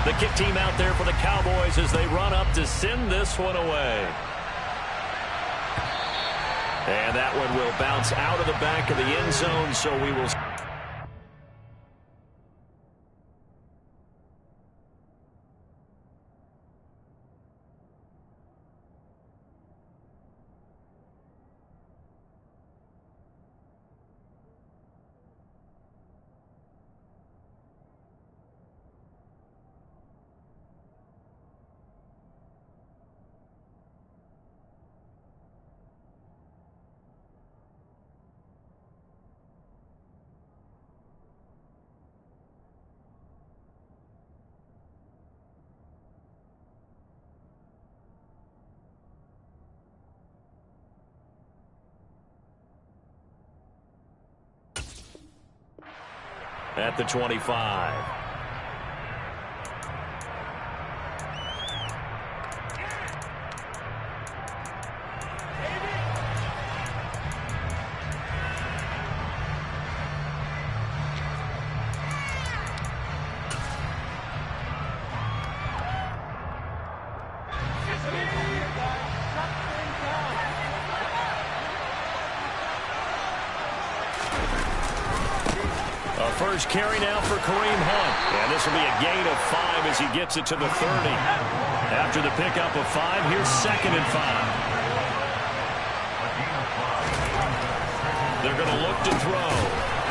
The kick team out there for the Cowboys as they run up to send this one away. And that one will bounce out of the back of the end zone, so we will... At the 25. First carry now for Kareem Hunt. And this will be a gain of 5 as he gets it to the 30. After the pickup of 5, here's 2nd and 5. They're going to look to throw.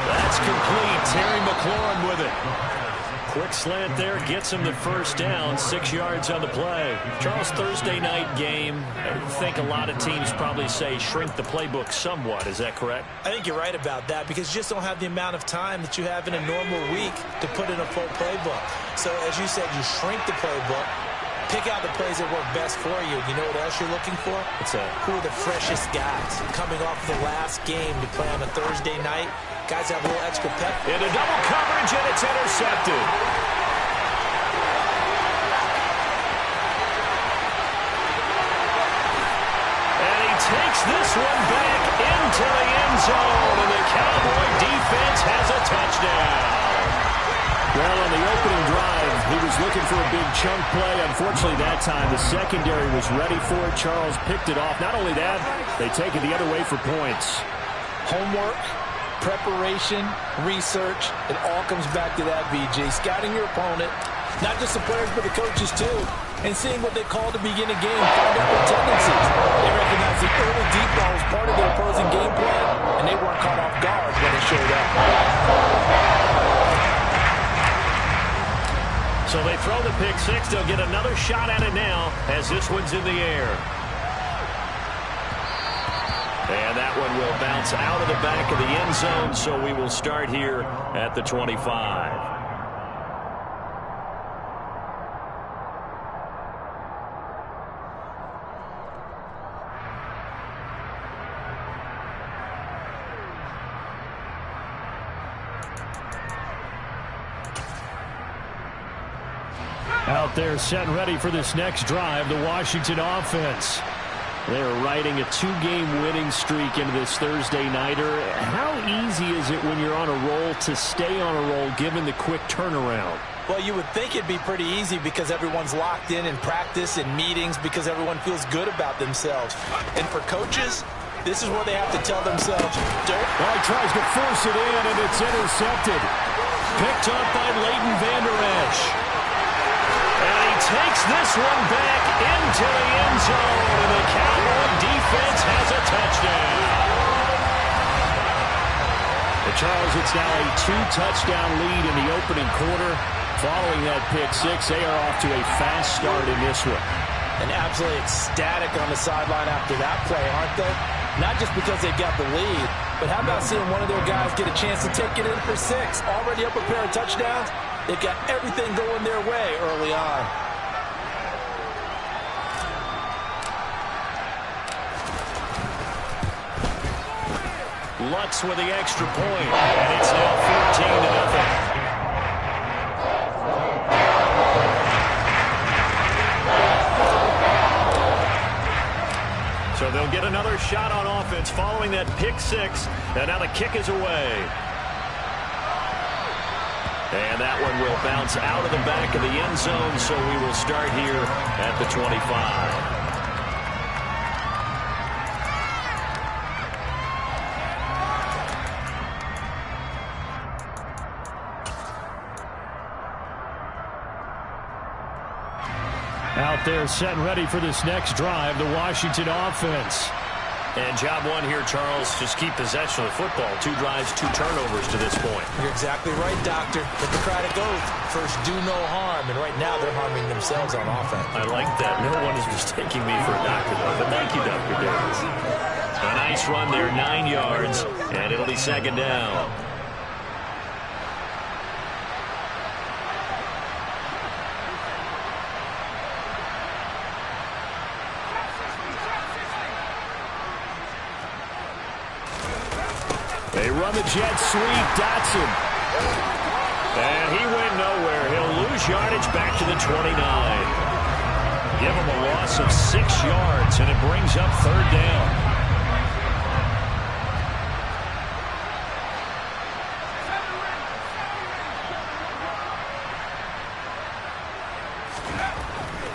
That's complete. Terry McLaurin with it. Quick slant there, gets him the first down, 6 yards on the play. Charles, Thursday night game, I think a lot of teams probably say shrink the playbook somewhat. Is that correct? I think you're right about that because you just don't have the amount of time that you have in a normal week to put in a full playbook. So, as you said, you shrink the playbook, pick out the plays that work best for you. You know what else you're looking for? What's that? Who are the freshest guys coming off the last game to play on a Thursday night? Guys have a little extra pep. Into double coverage, and it's intercepted. And he takes this one back into the end zone, and the Cowboy defense has a touchdown. Well, on the opening drive, he was looking for a big chunk play. Unfortunately, that time, the secondary was ready for it. Charles picked it off. Not only that, they take it the other way for points. Homework, preparation, research, it all comes back to that, BJ. Scouting your opponent, not just the players, but the coaches too, and seeing what they call to begin a game, find out their tendencies. They recognize the early deep ball was part of their opposing game plan, and they weren't caught off guard when it showed up. So they throw the pick six. They'll get another shot at it now as this one's in the air. And that one will bounce out of the back of the end zone, so we will start here at the 25. Out there set and ready for this next drive, the Washington offense. They're riding a 2-game winning streak into this Thursday nighter. How easy is it when you're on a roll to stay on a roll given the quick turnaround? Well, you would think it'd be pretty easy because everyone's locked in practice and meetings because everyone feels good about themselves. And for coaches, this is where they have to tell themselves, don't. Well, he tries to force it in, and it's intercepted. Picked up by Leighton Vander Esch. And he takes this one back into the end zone, and the Cowboy defense has a touchdown. And Charles, it's now a 2-touchdown lead in the opening quarter. Following that pick six, they are off to a fast start in this one. And absolutely ecstatic on the sideline after that play, aren't they? Not just because they've got the lead, but how about seeing one of their guys get a chance to take it in for 6? Already up a pair of touchdowns. They've got everything going their way early on. Lutz with the extra point, and it's now 14-0. So they'll get another shot on offense following that pick six, and now the kick is away. And that one will bounce out of the back of the end zone, so we will start here at the 25. Out there set and ready for this next drive, the Washington offense. And job one here, Charles, just keep possession of the football. 2 drives, 2 turnovers to this point. You're exactly right, Doctor. Let the cry to go. First, do no harm. And right now, they're harming themselves on offense. I like that. No one is mistaking me for a doctor, though. But thank you, Dr. Davis. A nice run there, 9 yards, and it'll be second down. They run the jet sweep. Dotson. And he went nowhere. He'll lose yardage back to the 29. Give him a loss of 6 yards, and it brings up third down.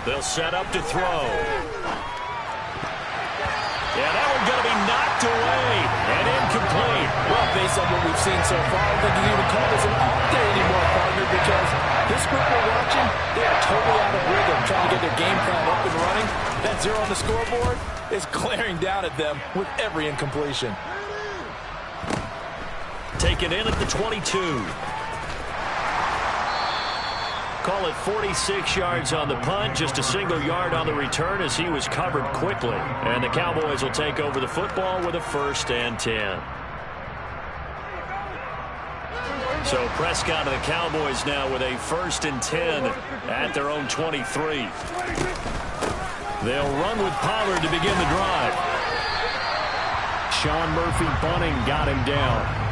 They'll set up to throw. Yeah, that one's going to be knocked away and incomplete. Well, based on what we've seen so far, I don't think you can even call this an off day anymore, partner, because this group we're watching, they are totally out of rhythm, trying to get their game plan up and running. That 0 on the scoreboard is glaring down at them with every incompletion. Taken in at the 22. Call it 46 yards on the punt, just a single yard on the return as he was covered quickly. And the Cowboys will take over the football with a 1st and 10. So Prescott and the Cowboys now with a 1st and 10 at their own 23. They'll run with Pollard to begin the drive. Sean Murphy bunting got him down.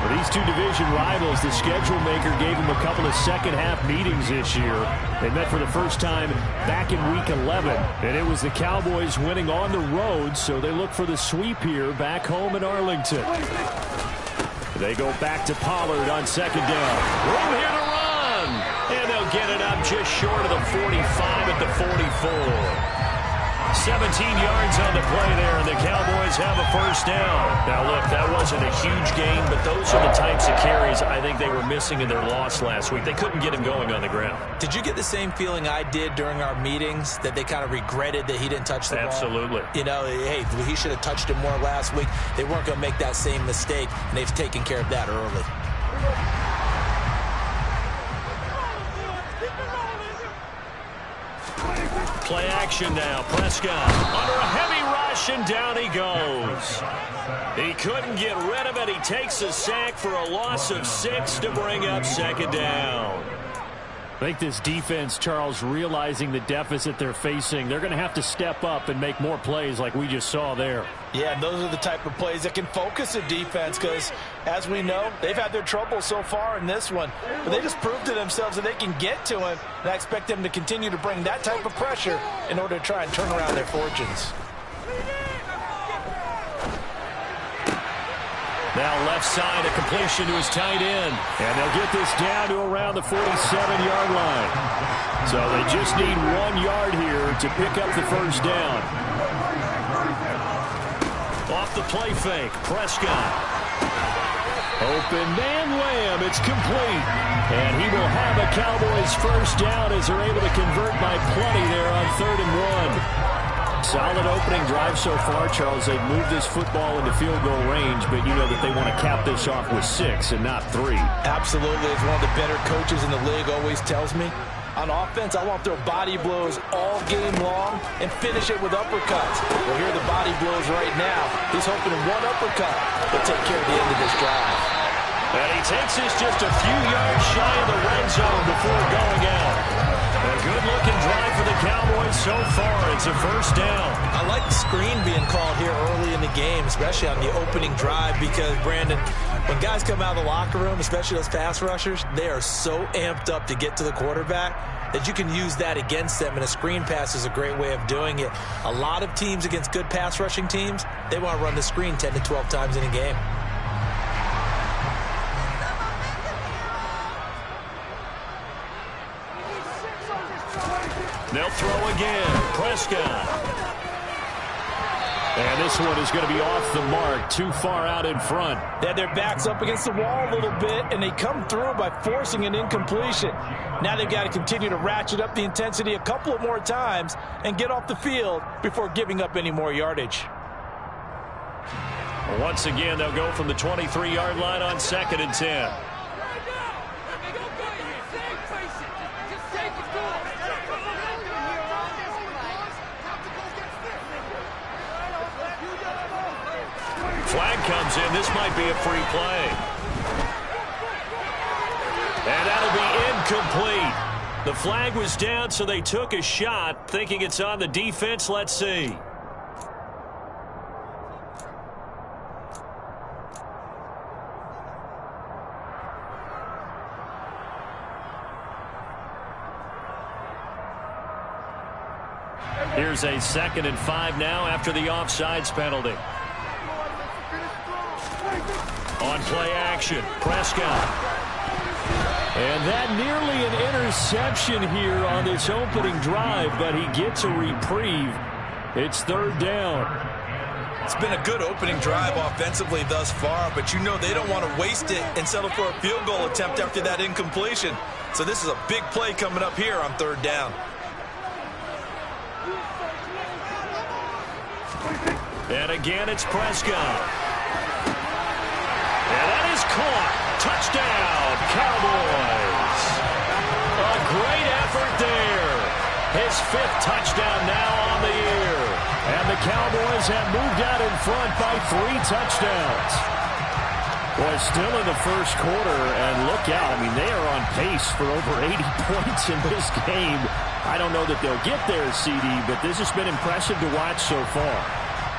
For these 2 division rivals, the schedule maker gave them a couple of second-half meetings this year. They met for the first time back in Week 11, and it was the Cowboys winning on the road, so they look for the sweep here back home in Arlington. They go back to Pollard on 2nd down. Room here to run, and they'll get it up just short of the 45 at the 44. 17 yards on the play there, and the Cowboys have a 1st down. Now, look, that wasn't a huge gain, but those are the types of carries I think they were missing in their loss last week. They couldn't get him going on the ground. Did you get the same feeling I did during our meetings, that they kind of regretted that he didn't touch the ball? Absolutely. You know, hey, he should have touched it more last week. They weren't going to make that same mistake, and they've taken care of that early. Play action now. Prescott under a heavy rush, and down he goes. He couldn't get rid of it. He takes a sack for a loss of 6 to bring up 2nd down. I think this defense, Charles, realizing the deficit they're facing, they're going to have to step up and make more plays like we just saw there. Yeah, and those are the type of plays that can focus a defense because, as we know, they've had their trouble so far in this one. But they just proved to themselves that they can get to him, and I expect them to continue to bring that type of pressure in order to try and turn around their fortunes. Now left side, a completion to his tight end. And they'll get this down to around the 47-yard line. So they just need 1 yard here to pick up the 1st down. Off the play fake, Prescott. Open man Lamb, it's complete. And he will have a Cowboys 1st down as they're able to convert by plenty there on 3rd and 1. Solid opening drive so far, Charles. They've moved this football into field goal range, but you know that they want to cap this off with 6 and not 3. Absolutely. As one of the better coaches in the league always tells me, on offense, I want to throw body blows all game long and finish it with uppercuts. Well, here are the body blows right now. He's hoping one uppercut will take care of the end of this drive. And he takes this just a few yards shy of the red zone before going out. A good-looking drive for the Cowboys so far. It's a 1st down. I like the screen being called here early in the game, especially on the opening drive, because, Brandon, when guys come out of the locker room, especially those pass rushers, they are so amped up to get to the quarterback that you can use that against them, and a screen pass is a great way of doing it. A lot of teams against good pass rushing teams, they want to run the screen 10 to 12 times in a game. They'll throw again. Prescott. And this one is going to be off the mark, too far out in front. They had their backs up against the wall a little bit, and they come through by forcing an incompletion. Now they've got to continue to ratchet up the intensity a couple of more times and get off the field before giving up any more yardage. Once again, they'll go from the 23-yard line on 2nd and 10. Flag comes in. This might be a free play. And that'll be incomplete. The flag was down, so they took a shot, thinking it's on the defense. Let's see. Here's a 2nd and 5 now after the offsides penalty. On play action, Prescott. And that nearly an interception here on this opening drive, but he gets a reprieve. It's 3rd down. It's been a good opening drive offensively thus far, but you know they don't want to waste it and settle for a field goal attempt after that incompletion. So this is a big play coming up here on 3rd down. And again, it's Prescott. And that is caught. Touchdown, Cowboys. A great effort there. His 5th touchdown now on the year. And the Cowboys have moved out in front by 3 touchdowns. Well, still in the first quarter, and look out. I mean, they are on pace for over 80 points in this game. I don't know that they'll get there, CD, but this has been impressive to watch so far.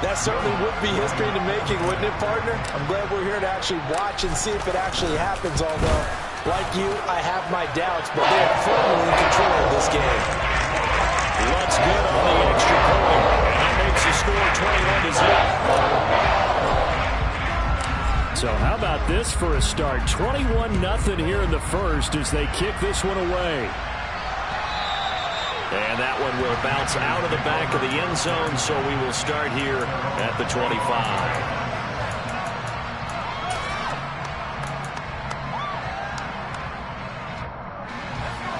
That certainly would be history in the making, wouldn't it, partner? I'm glad we're here to actually watch and see if it actually happens, although, like you, I have my doubts, but they are firmly in control of this game. Let's get on the extra point. And that makes the score 21-0. So how about this for a start? 21-0 here in the first as they kick this one away. And that one will bounce out of the back of the end zone, so we will start here at the 25.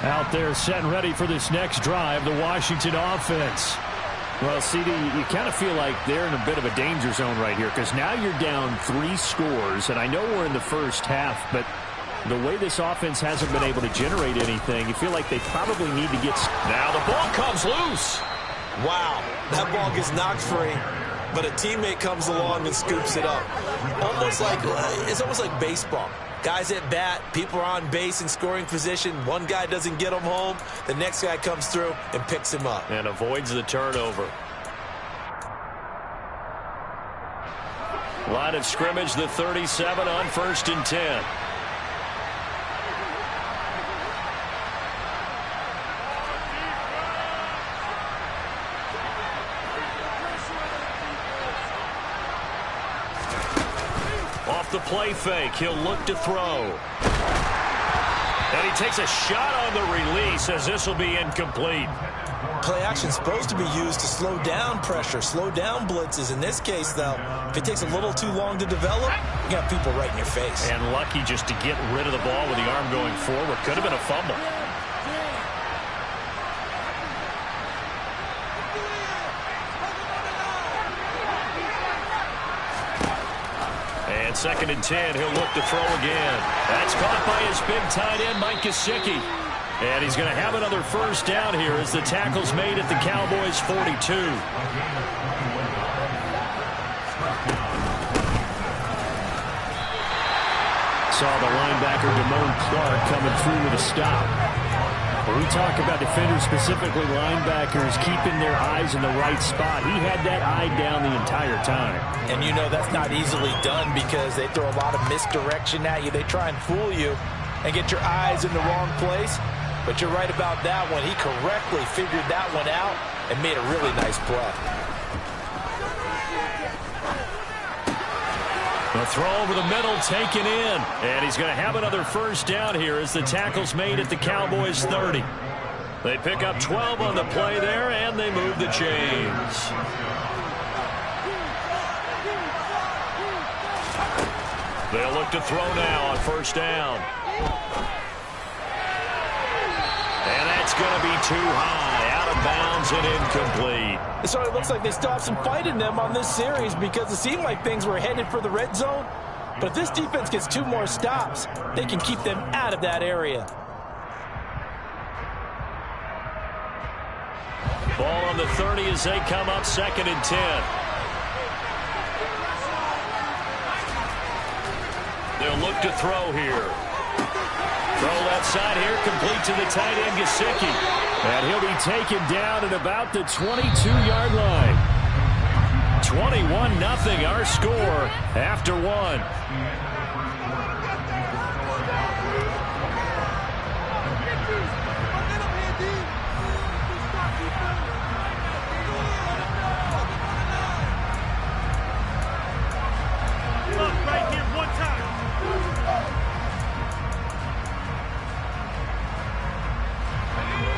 Out there set and ready for this next drive, the Washington offense. Well, CD, you kind of feel like they're in a bit of a danger zone right here because now you're down 3 scores, and I know we're in the first half, but the way this offense hasn't been able to generate anything, you feel like they probably need to get... Now the ball comes loose. Wow, that ball gets knocked free, but a teammate comes along and scoops it up. It's almost like baseball. Guys at bat, people are on base in scoring position. One guy doesn't get him home. The next guy comes through and picks him up. And avoids the turnover. Line of scrimmage, the 37 on 1st and 10. Off the play fake, he'll look to throw. And he takes a shot on the release as this will be incomplete. Play action is supposed to be used to slow down pressure, slow down blitzes. In this case, though, if it takes a little too long to develop, you got people right in your face. And lucky just to get rid of the ball with the arm going forward. Could have been a fumble. And 2nd and 10, he'll look to throw again. That's caught by his big tight end, Mike Gesicki. And he's going to have another first down here as the tackle's made at the Cowboys' 42. Saw the linebacker, Damone Clark, coming through with a stop. When we talk about defenders, specifically linebackers, keeping their eyes in the right spot, he had that eye down the entire time. And you know that's not easily done because they throw a lot of misdirection at you. They try and fool you and get your eyes in the wrong place. But you're right about that one. He correctly figured that one out and made a really nice play. The throw over the middle taken in. And he's going to have another first down here as the tackle's made at the Cowboys' 30. They pick up 12 on the play there, and they move the chains. They'll look to throw now on first down. And that's going to be too high, out of bounds and incomplete. So it looks like they still have some fight in them on this series because it seemed like things were headed for the red zone. But if this defense gets 2 more stops, they can keep them out of that area. Ball on the 30 as they come up 2nd and 10. They'll look to throw here. Throw left side here, complete to the tight end, Gesicki. And he'll be taken down at about the 22-yard line. 21-0 our score after 1.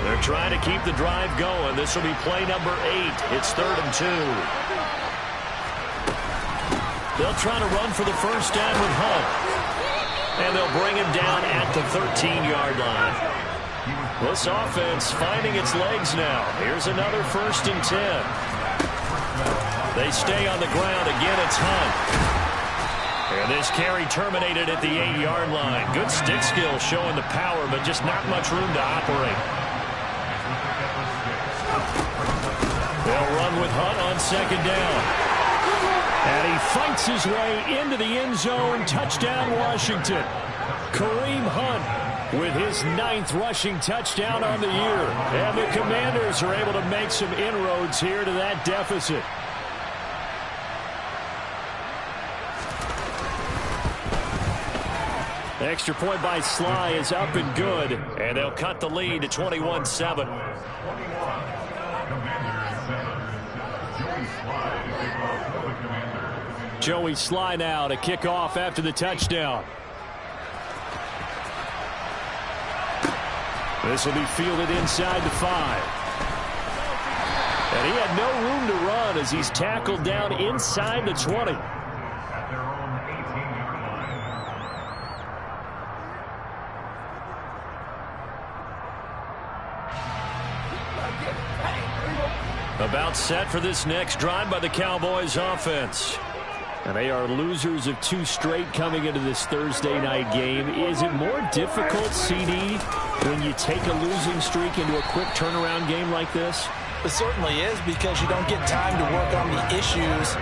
They're trying to keep the drive going. This will be play number 8. It's 3rd and 2. They'll try to run for the first down with Hunt. And they'll bring him down at the 13-yard line. This offense finding its legs now. Here's another 1st and 10. They stay on the ground. Again, it's Hunt. And this carry terminated at the 8-yard line. Good stick skill showing the power, but just not much room to operate. They'll run with Hunt on 2nd down. And he fights his way into the end zone. Touchdown, Washington. Kareem Hunt with his 9th rushing touchdown on the year. And the Commanders are able to make some inroads here to that deficit. Extra point by Sly is up and good. And they'll cut the lead to 21-7. Joey Sly now to kick off after the touchdown. This will be fielded inside the 5. And he had no room to run as he's tackled down inside the 20. About set for this next drive by the Cowboys offense. And they are losers of 2 straight coming into this Thursday night game. Is it more difficult, CD, when you take a losing streak into a quick turnaround game like this? It certainly is, because you don't get time to work on the issues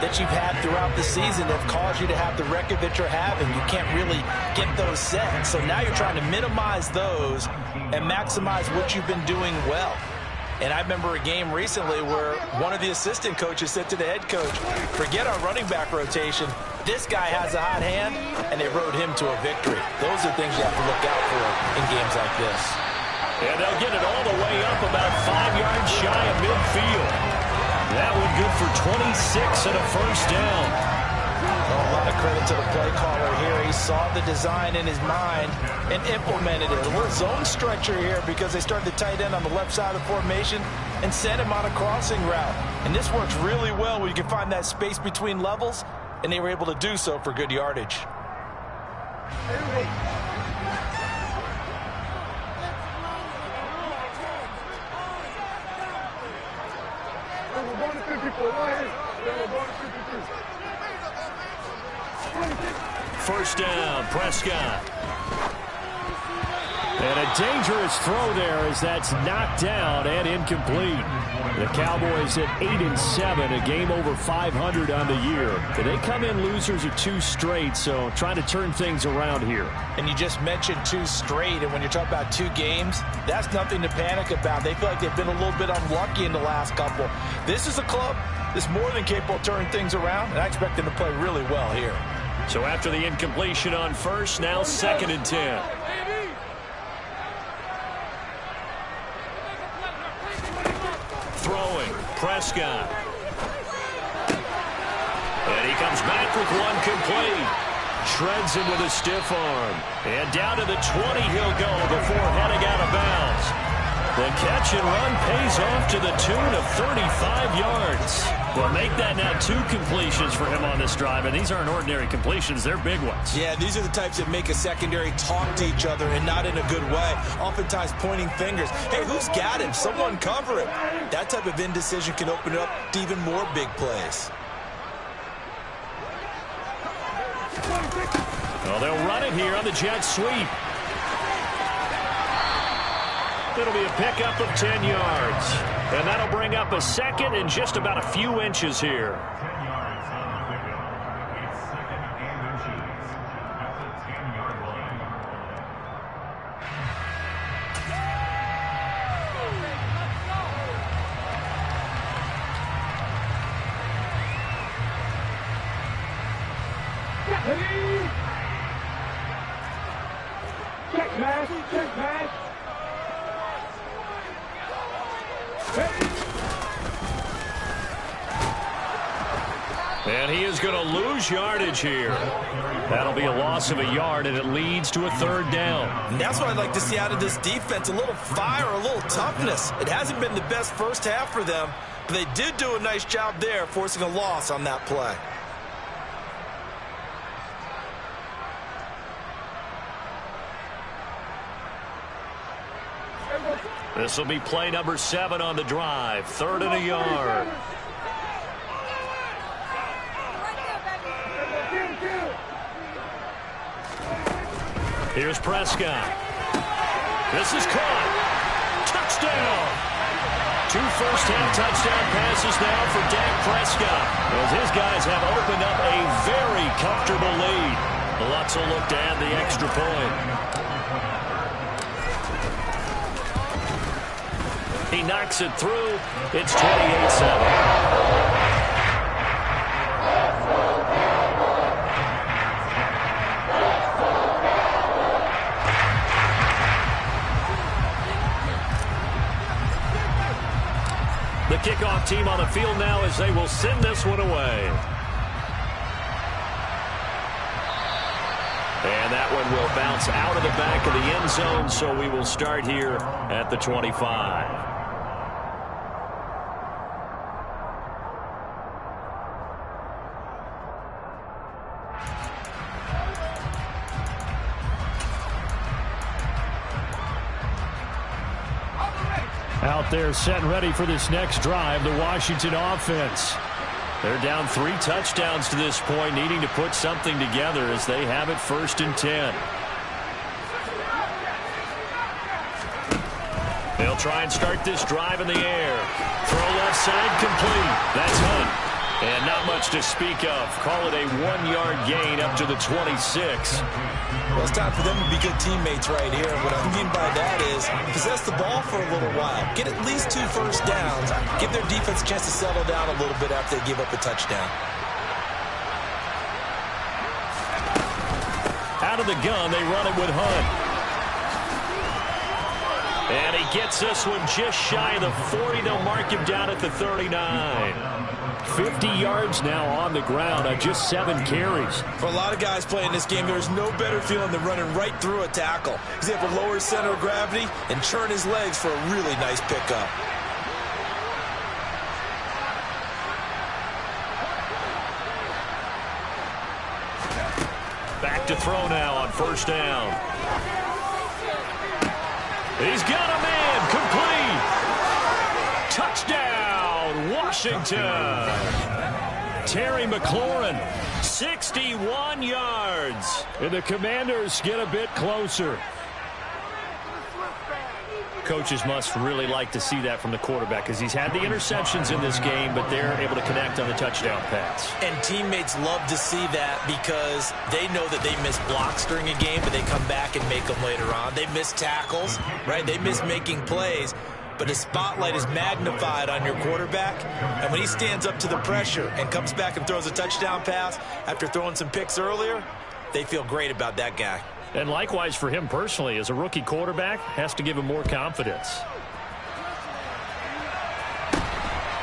that you've had throughout the season that have caused you to have the record that you're having. You can't really get those set. So now you're trying to minimize those and maximize what you've been doing well. And I remember a game recently where one of the assistant coaches said to the head coach, forget our running back rotation. This guy has a hot hand, and they rode him to a victory. Those are things you have to look out for in games like this. And they'll get it all the way up about 5 yards shy of midfield. That one good for 26 and a first down. A lot of credit to the play caller here. He saw the design in his mind and implemented it. A little zone stretcher here because they started the tight end on the left side of the formation and sent him on a crossing route. And this works really well when you can find that space between levels, and they were able to do so for good yardage. First down, Prescott. And a dangerous throw there as that's knocked down and incomplete. The Cowboys at 8-7, a game over 500 on the year. They come in losers of 2 straight, so trying to turn things around here. And you just mentioned 2 straight, and when you're talking about 2 games, that's nothing to panic about. They feel like they've been a little bit unlucky in the last couple. This is a club that's more than capable of turning things around, and I expect them to play really well here. So after the incompletion on first, now 2nd and 10. Throwing, Prescott. And he comes back with one complete. Shreds him with a stiff arm. And down to the 20 he'll go before heading out of bounds. The catch and run pays off to the tune of 35 yards. Well, make that now 2 completions for him on this drive, and these aren't ordinary completions. They're big ones. Yeah, these are the types that make a secondary talk to each other and not in a good way, oftentimes pointing fingers. Hey, who's got him? Someone cover him. That type of indecision can open it up to even more big plays. Well, they'll run it here on the jet sweep. It'll be a pickup of 10 yards. And that'll bring up a second and just about a few inches here. Check pass, check pass. And he is going to lose yardage here. That'll be a loss of a yard, and it leads to a 3rd down. And that's what I'd like to see out of this defense, a little fire, a little toughness. It hasn't been the best first half for them, but they did do a nice job there, forcing a loss on that play. This will be play number 7 on the drive. 3rd and a yard. Here's Prescott. This is caught. Touchdown. 2 first-half touchdown passes now for Dak Prescott, as his guys have opened up a very comfortable lead. Lutz will look to add the extra point. He knocks it through. It's 28-7. The kickoff team on the field now as they will send this one away. And that one will bounce out of the back of the end zone, so we will start here at the 25. Out there set and ready for this next drive, the Washington offense. They're down 3 touchdowns to this point, needing to put something together as they have it 1st and 10. They'll try and start this drive in the air. Throw left side complete. That's Hunt. And not much to speak of. Call it a 1-yard gain up to the 26. Well, it's time for them to be good teammates right here. What I mean by that is possess the ball for a little while. Get at least 2 first downs. Give their defense a chance to settle down a little bit after they give up a touchdown. Out of the gun, they run it with Hunt. And he gets this one just shy of the 40. They'll mark him down at the 39. 50 yards now on the ground on just 7 carries. For a lot of guys playing this game, there's no better feeling than running right through a tackle. He's able to lower his center of gravity and churn his legs for a really nice pickup. Back to throw now on 1st down. He's got a man complete. Touchdown, Washington. Terry McLaurin, 61 yards. And the Commanders get a bit closer. Coaches must really like to see that from the quarterback because he's had the interceptions in this game, but they're able to connect on the touchdown pass. And teammates love to see that because they know that they miss blocks during a game, but they come back and make them later on. They miss tackles, right? They miss making plays. But the spotlight is magnified on your quarterback, and when he stands up to the pressure and comes back and throws a touchdown pass after throwing some picks earlier, they feel great about that guy. And likewise for him personally, as a rookie quarterback, has to give him more confidence.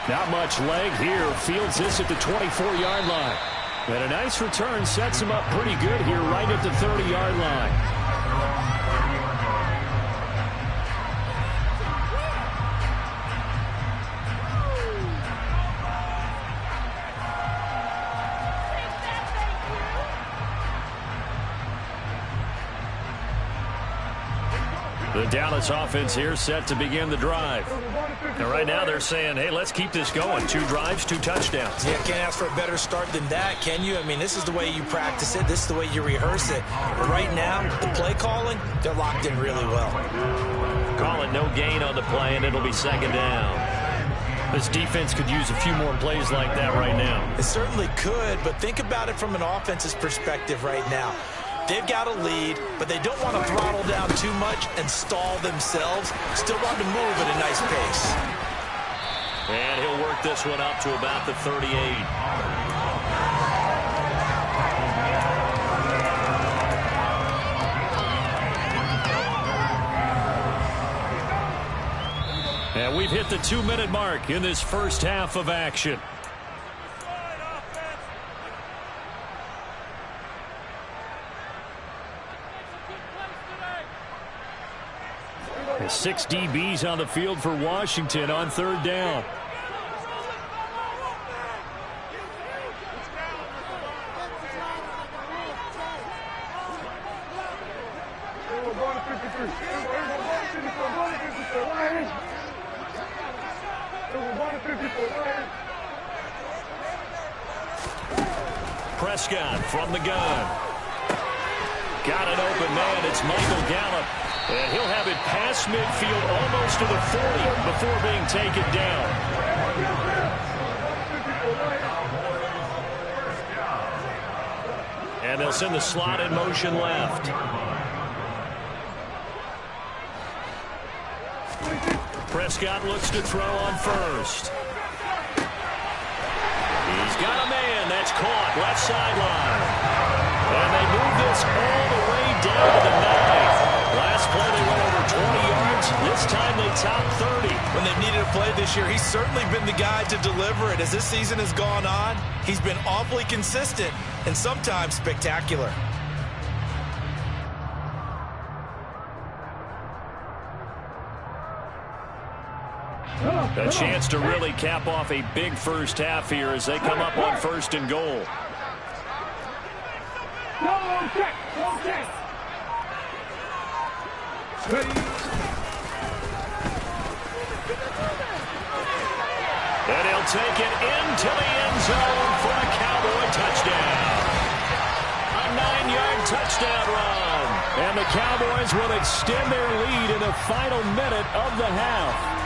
Not much leg here. Fields this at the 24-yard line. And a nice return sets him up pretty good here right at the 30-yard line. The Dallas offense here set to begin the drive. And right now they're saying, hey, let's keep this going. 2 drives, 2 touchdowns. Yeah, can't ask for a better start than that, can you? I mean, this is the way you practice it. This is the way you rehearse it. But right now, the play calling, they're locked in really well. Calling no gain on the play, and it'll be 2nd down. This defense could use a few more plays like that right now. It certainly could, but think about it from an offense's perspective right now. They've got a lead, but they don't want to throttle down too much and stall themselves. Still want to move at a nice pace. And he'll work this one up to about the 38. And we've hit the 2-minute mark in this first half of action. And 6 DBs on the field for Washington on 3rd down. Prescott from the gun. Got an open man. It's Michael Gallup. And he'll have it past midfield almost to the 40 before being taken down. And they'll send the slot in motion left. Prescott looks to throw on first. He's got a man. That's caught. Left sideline. And they move this all the way down to the 9. Last play they went over 20 yards. This time they top 30. When they've needed a play this year, he's certainly been the guy to deliver it. As this season has gone on, he's been awfully consistent and sometimes spectacular. A chance to really cap off a big first half here as they come up on 1st and goal. And he'll take it into the end zone for a Cowboy touchdown. A 9-yard touchdown run. And the Cowboys will extend their lead in the final minute of the half.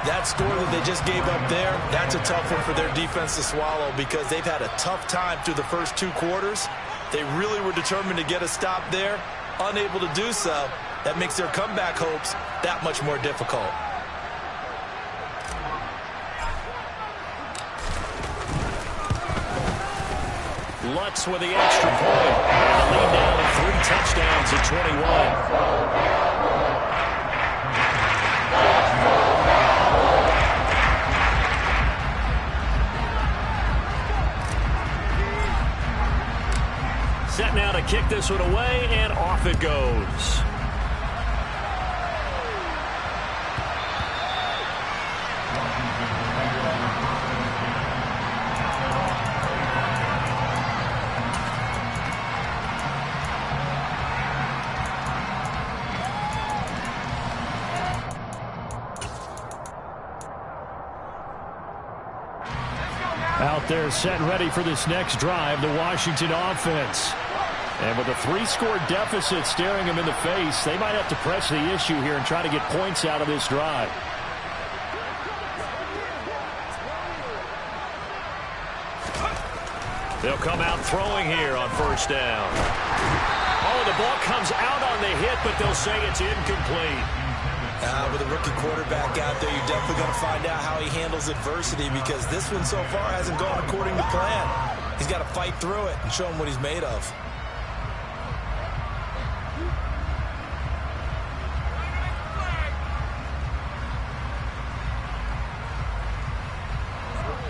That score that they just gave up there, that's a tough one for their defense to swallow because they've had a tough time through the first 2 quarters. They really were determined to get a stop there, unable to do so. That makes their comeback hopes that much more difficult. Lutz with the extra point. And the lead down to 3 touchdowns at 21. Set now to kick this one away, and off it goes. Out there set and ready for this next drive, the Washington offense. And with a 3-score deficit staring them in the face, they might have to press the issue here and try to get points out of this drive. They'll come out throwing here on 1st down. Oh, the ball comes out on the hit, but they'll say it's incomplete. With a rookie quarterback out there, you're definitely going to find out how he handles adversity because this one so far hasn't gone according to plan. He's got to fight through it and show him what he's made of.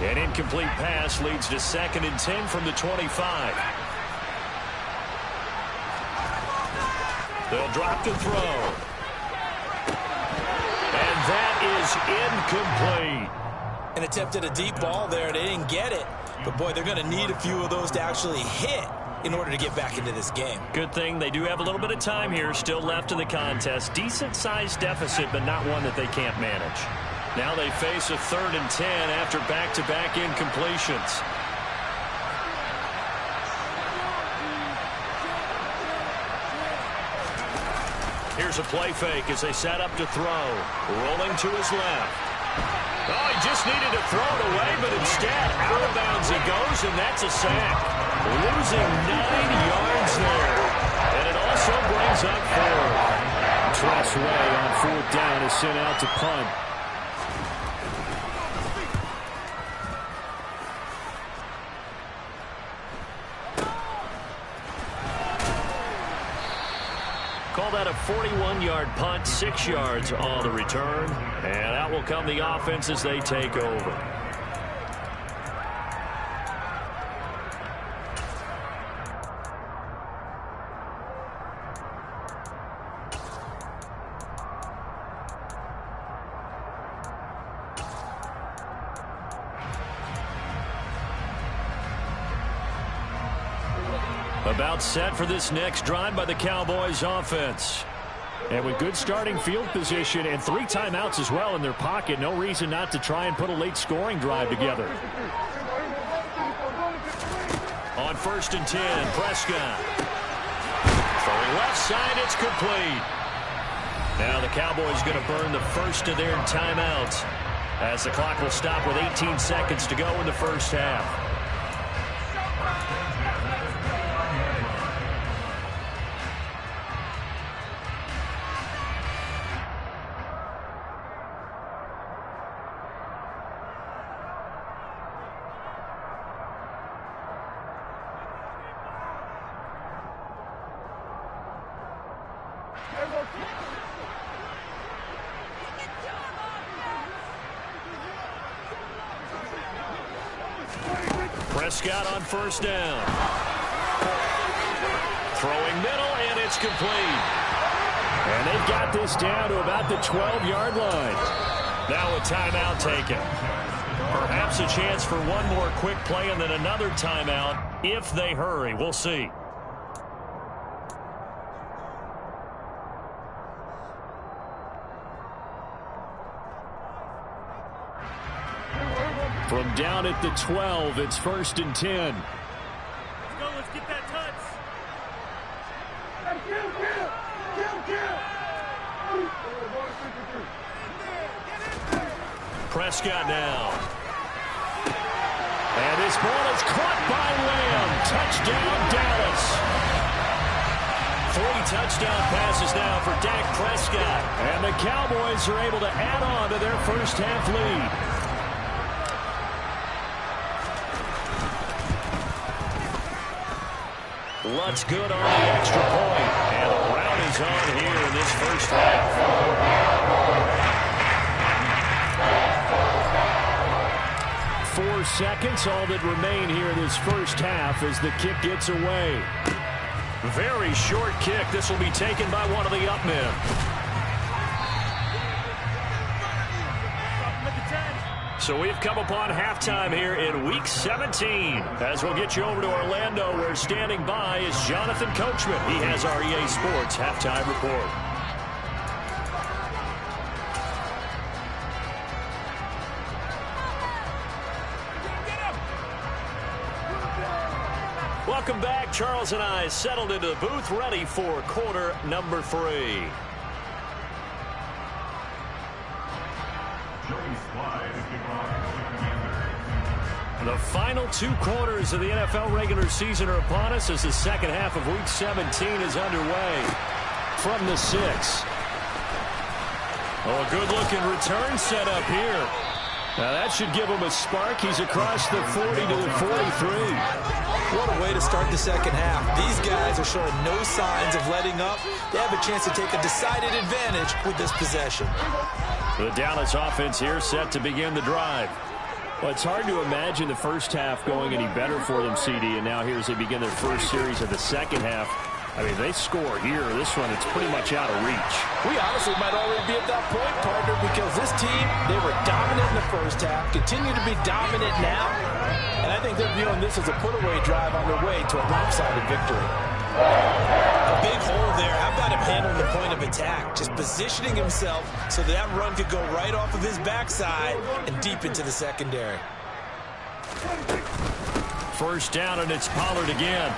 An incomplete pass leads to 2nd and 10 from the 25. They'll drop the throw. And that is incomplete. An attempt at a deep ball there. They didn't get it. But, boy, they're going to need a few of those to actually hit in order to get back into this game. Good thing they do have a little bit of time here still left in the contest. Decent-sized deficit, but not one that they can't manage. Now they face a 3rd and 10 after back-to-back incompletions. Here's a play fake as they set up to throw. Rolling to his left. Oh, he just needed to throw it away, but instead, out of bounds it goes, and that's a sack. Losing 9 yards there. And it also brings up 4. Tress Way on 4th down is sent out to punt. Call that a 41-yard punt, 6 yards on the return. And out will come the offense as they take over. About set for this next drive by the Cowboys offense. And with good starting field position and 3 timeouts as well in their pocket, no reason not to try and put a late scoring drive together. On 1st and 10, Prescott. Throwing left side, it's complete. Now the Cowboys going to burn the first of their timeouts as the clock will stop with 18 seconds to go in the first half. Prescott on 1st down. Throwing middle, and it's complete. And they've got this down to about the 12-yard line. Now a timeout taken. Perhaps a chance for one more quick play and then another timeout if they hurry. We'll see. From down at the 12, it's 1st and 10. Let's go, let's get that touch. Prescott now. And this ball is caught by Lamb. Touchdown, Dallas. 3 touchdown passes now for Dak Prescott. And the Cowboys are able to add on to their first half lead. Lutz good on the extra point. And the rout is on here in this first half. 4 seconds, all that remain here in this first half as the kick gets away. Very short kick. This will be taken by one of the up men. So we've come upon halftime here in Week 17. As we'll get you over to Orlando, where standing by is Jonathan Coachman. He has our EA Sports halftime report. Welcome back. Charles and I settled into the booth, ready for quarter number 3. The final 2 quarters of the NFL regular season are upon us as the second half of Week 17 is underway from the 6. Oh, a good-looking return set up here. Now that should give him a spark. He's across the 40 to the 43. What a way to start the second half. These guys are showing no signs of letting up. They have a chance to take a decided advantage with this possession. The Dallas offense here set to begin the drive. Well, it's hard to imagine the first half going any better for them, CD, and now here as they begin their first series of the second half. I mean, they score here. This one, it's pretty much out of reach. We honestly might already be at that point, partner, because this team, they were dominant in the first half, continue to be dominant now, and I think they're viewing this as a put-away drive on their way to a lopsided victory. A big hole there. How about him handling the point of attack? Just positioning himself so that run could go right off of his backside and deep into the secondary. First down, and it's Pollard again.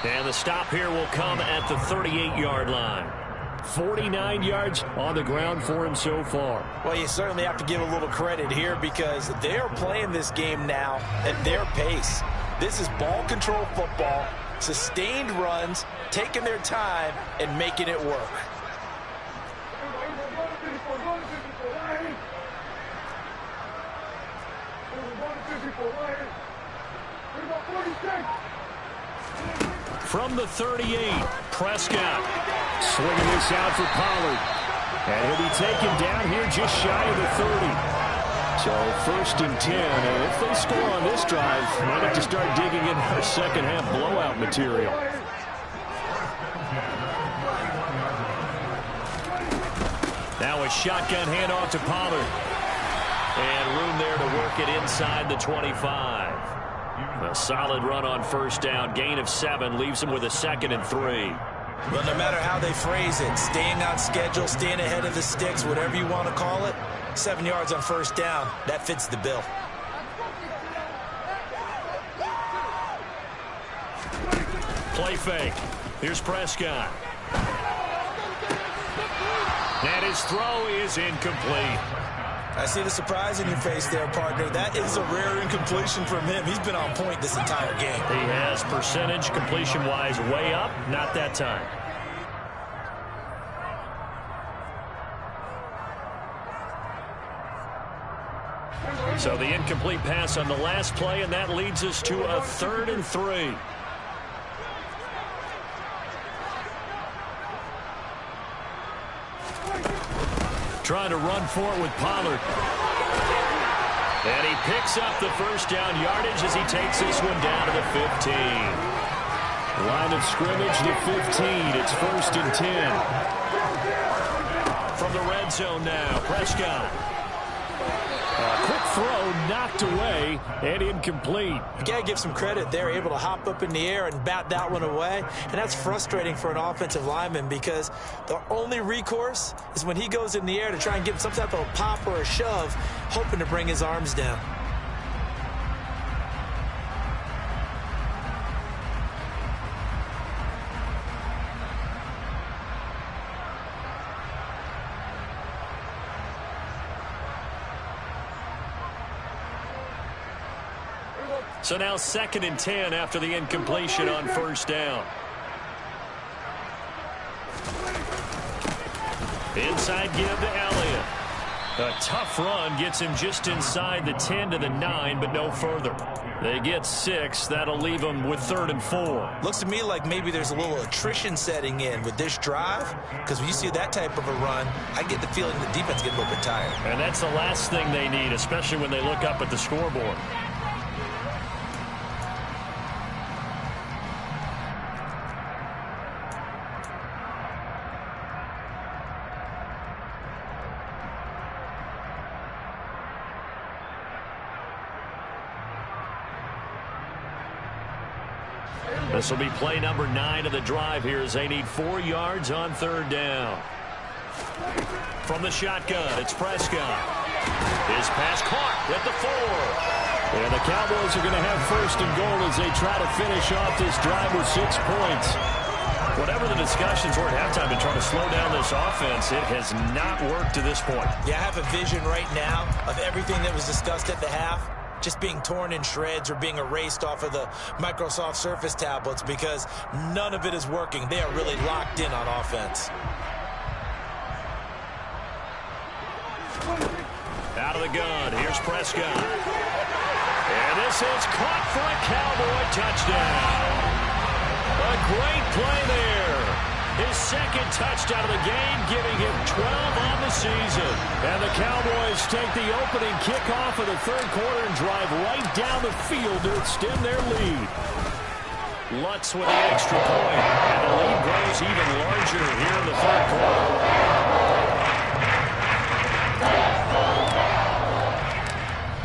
And the stop here will come at the 38-yard line. 49 yards on the ground for him so far. Well, you certainly have to give a little credit here because they're playing this game now at their pace. This is ball control football, sustained runs, taking their time, and making it work. From the 38, Prescott swinging this out for Pollard. And he'll be taken down here just shy of the 30. So first and 10. And if they score on this drive, might have to start digging in our second half blowout material. Now a shotgun handoff to Pollard. And room there to work it inside the 25. A solid run on first down. Gain of 7 leaves him with a 2nd and 3. Well, no matter how they phrase it, staying on schedule, staying ahead of the sticks, whatever you want to call it, 7 yards on first down, that fits the bill. Play fake. Here's Prescott. And his throw is incomplete. I see the surprise in your face there, partner. That is a rare incompletion from him. He's been on point this entire game. He has percentage completion-wise way up. Not that time. So the incomplete pass on the last play, and that leads us to a 3rd and 3. Trying to run for it with Pollard. And he picks up the first down yardage as he takes this one down to the 15. Line of scrimmage to 15. It's 1st and 10. From the red zone now, Prescott. Quick throw knocked away and incomplete. You got to give some credit. They're able to hop up in the air and bat that one away. And that's frustrating for an offensive lineman because the only recourse is when he goes in the air to try and give him some type of a pop or a shove, hoping to bring his arms down. So now 2nd and 10 after the incompletion on first down. Inside give to Elliott. A tough run gets him just inside the 10 to the 9, but no further. They get 6. That'll leave them with 3rd and 4. Looks to me like maybe there's a little attrition setting in with this drive, because when you see that type of a run, I get the feeling the defense gets a little bit tired. And that's the last thing they need, especially when they look up at the scoreboard. This will be play number 9 of the drive here as they need 4 yards on 3rd down. From the shotgun, it's Prescott. His pass caught at the 4. And the Cowboys are going to have 1st and goal as they try to finish off this drive with 6 points. Whatever the discussions were at halftime to try to slow down this offense, it has not worked to this point. Yeah, I have a vision right now of everything that was discussed at the half just being torn in shreds or being erased off of the Microsoft Surface tablets because none of it is working. They are really locked in on offense. Out of the gun, here's Prescott. And this is caught for a Cowboy touchdown. A great play there. His 2nd touchdown of the game, giving him 12 on the season. And the Cowboys take the opening kickoff of the 3rd quarter and drive right down the field to extend their lead. Lutz with the extra point, and the lead grows even larger here in the third quarter.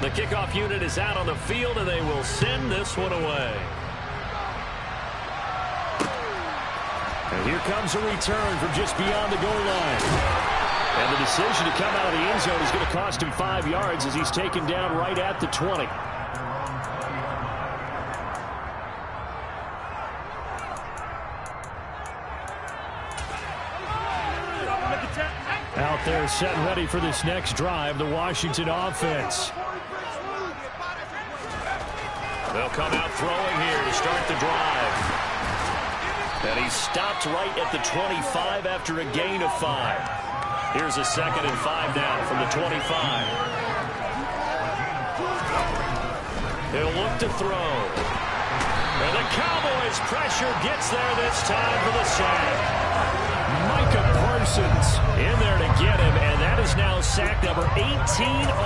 The kickoff unit is out on the field, and they will send this one away. And here comes a return from just beyond the goal line. And the decision to come out of the end zone is going to cost him 5 yards as he's taken down right at the 20. Out there set and ready for this next drive, the Washington offense. They'll come out throwing here to start the drive. And he stopped right at the 25 after a gain of 5. Here's a 2nd and 5 now from the 25. He'll look to throw. And the Cowboys pressure gets there this time for the sack. Micah Parsons in there to get him, and that is now sack number 18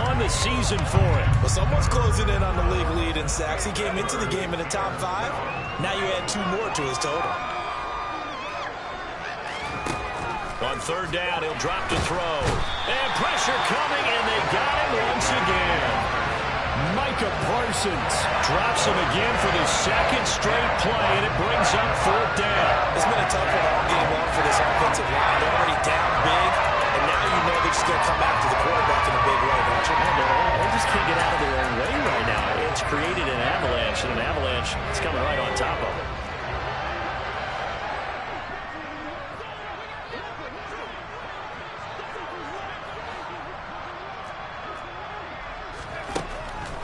on the season for him. Well, someone's closing in on the league lead in sacks. He came into the game in the top 5. Now you add 2 more to his total. On third down, he'll drop to throw. And pressure coming, and they got him once again. Micah Parsons drops him again for the 2nd straight play, and it brings up 4th down. It's been a tough one all game long for this offensive line. They're already down big, and now you know they're just going to come after the quarterback in a big way, don't you? They just can't get out of their own way right now. It's created an avalanche, and an avalanche is coming right on top of it.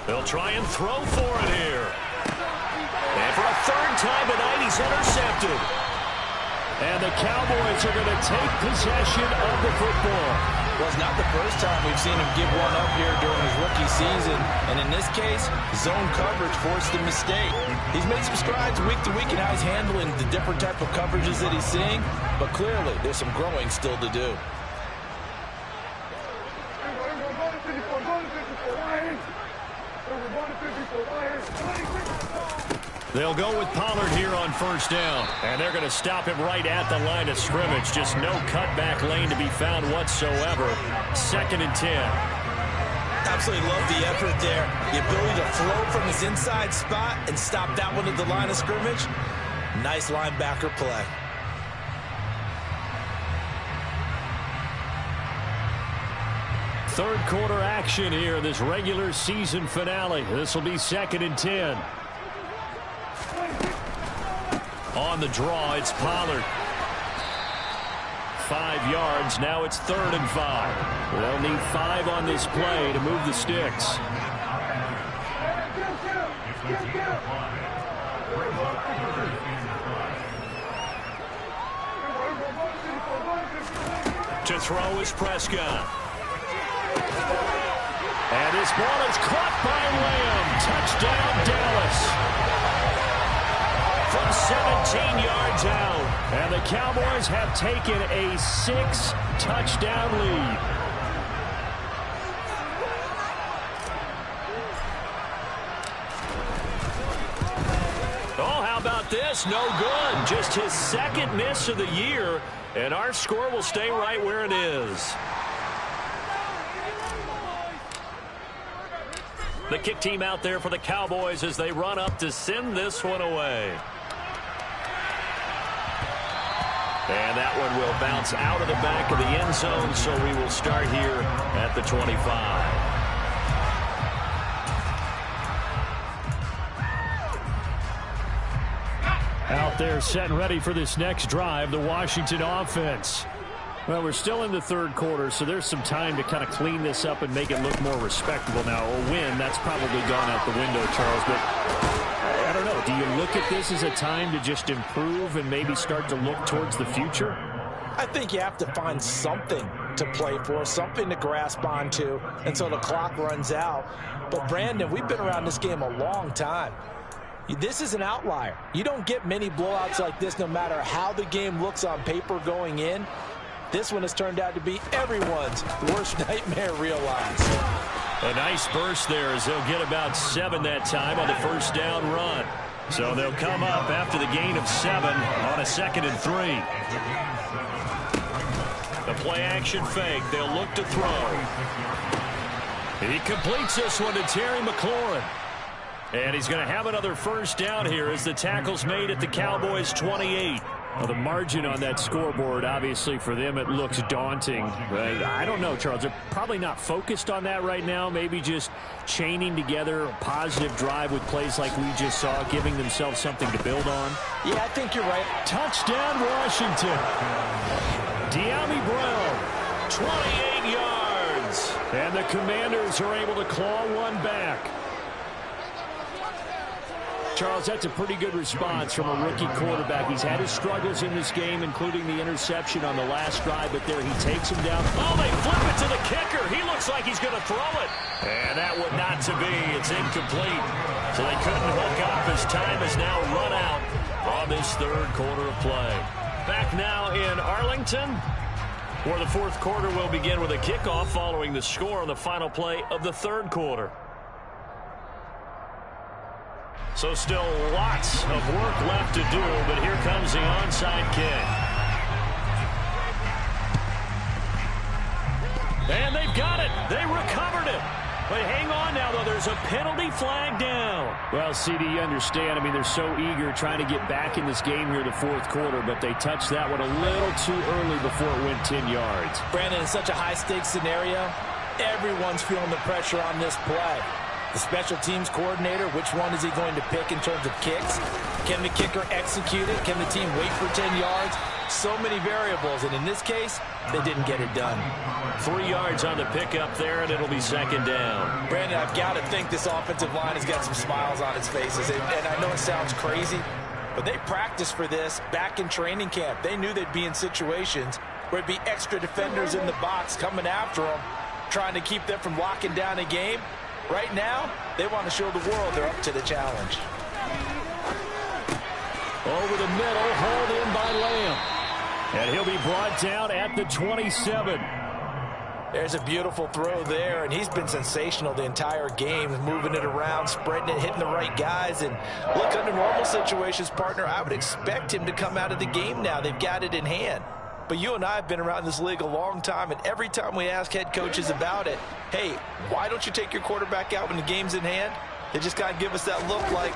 They'll try and throw for it here. And for a 3rd time tonight, he's intercepted. And the Cowboys are going to take possession of the football. Well, it's not the first time we've seen him give one up here during his rookie season. And in this case, zone coverage forced the mistake. He's made some strides week to week in how he's handling the different type of coverages that he's seeing. But clearly, there's some growing still to do. They'll go with Pollard here on 1st down. And they're going to stop him right at the line of scrimmage. Just no cutback lane to be found whatsoever. 2nd and 10. Absolutely love the effort there. The ability to flow from his inside spot and stop that one at the line of scrimmage. Nice linebacker play. Third quarter action here in this regular season finale. This will be 2nd and 10. On the draw, it's Pollard. 5 yards. Now it's 3rd and 5. They'll need 5 on this play to move the sticks. To throw is Prescott. And this ball is caught by Lamb. Touchdown, Dallas. From 17 yards out. And the Cowboys have taken a 6-touchdown lead. Oh, how about this? No good. Just his 2nd miss of the year. And our score will stay right where it is. The kick team out there for the Cowboys as they run up to send this one away. And that one will bounce out of the back of the end zone, so we will start here at the 25. Out there set and ready for this next drive, the Washington offense. Well, we're still in the third quarter, so there's some time to kind of clean this up and make it look more respectable. Now, a win, that's probably gone out the window, Charles, but I don't know. Do you look at this as a time to just improve and maybe start to look towards the future? I think you have to find something to play for, something to grasp onto until the clock runs out. But, Brandon, we've been around this game a long time. This is an outlier. You don't get many blowouts like this no matter how the game looks on paper going in. This one has turned out to be everyone's worst nightmare realized. A nice burst there as they'll get about 7 that time on the 1st down run. So they'll come up after the gain of 7 on a 2nd and 3. The play action fake. They'll look to throw. He completes this one to Terry McLaurin. And he's going to have another first down here as the tackle's made at the Cowboys 28. Well, the margin on that scoreboard, obviously, for them, it looks daunting. But I don't know, Charles. They're probably not focused on that right now. Maybe just chaining together a positive drive with plays like we just saw, giving themselves something to build on. Yeah, I think you're right. Touchdown, Washington. De'Ami Brown, 28 yards. And the Commanders are able to claw one back. Charles, that's a pretty good response from a rookie quarterback. He's had his struggles in this game, including the interception on the last drive, but there he takes him down. Oh, they flip it to the kicker. He looks like he's going to throw it. And that one not to be. It's incomplete. So they couldn't hook up as time has now run out on this third quarter of play. Back now in Arlington, where the fourth quarter will begin with a kickoff following the score on the final play of the third quarter. So still lots of work left to do, but here comes the onside kick. And they've got it. They recovered it. But hang on now, though. There's a penalty flag down. Well, CD, you understand. I mean, they're so eager trying to get back in this game here in the fourth quarter, but they touched that one a little too early before it went 10 yards. Brandon, in such a high-stakes scenario, everyone's feeling the pressure on this play. The special teams coordinator, which one is he going to pick in terms of kicks? Can the kicker execute it? Can the team wait for 10 yards? So many variables, and in this case, they didn't get it done. 3 yards on the pickup there, and it'll be second down. Brandon, I've got to think this offensive line has got some smiles on its faces, and I know it sounds crazy, but they practiced for this back in training camp. They knew they'd be in situations where it'd be extra defenders in the box coming after them, trying to keep them from locking down a game. Right now, they want to show the world they're up to the challenge. Over the middle, hauled in by Lamb. And he'll be brought down at the 27. There's a beautiful throw there, and he's been sensational the entire game, moving it around, spreading it, hitting the right guys. And look, under normal situations, partner, I would expect him to come out of the game now. They've got it in hand. But you and I have been around this league a long time, and every time we ask head coaches about it, hey, why don't you take your quarterback out when the game's in hand? They just kind of give us that look like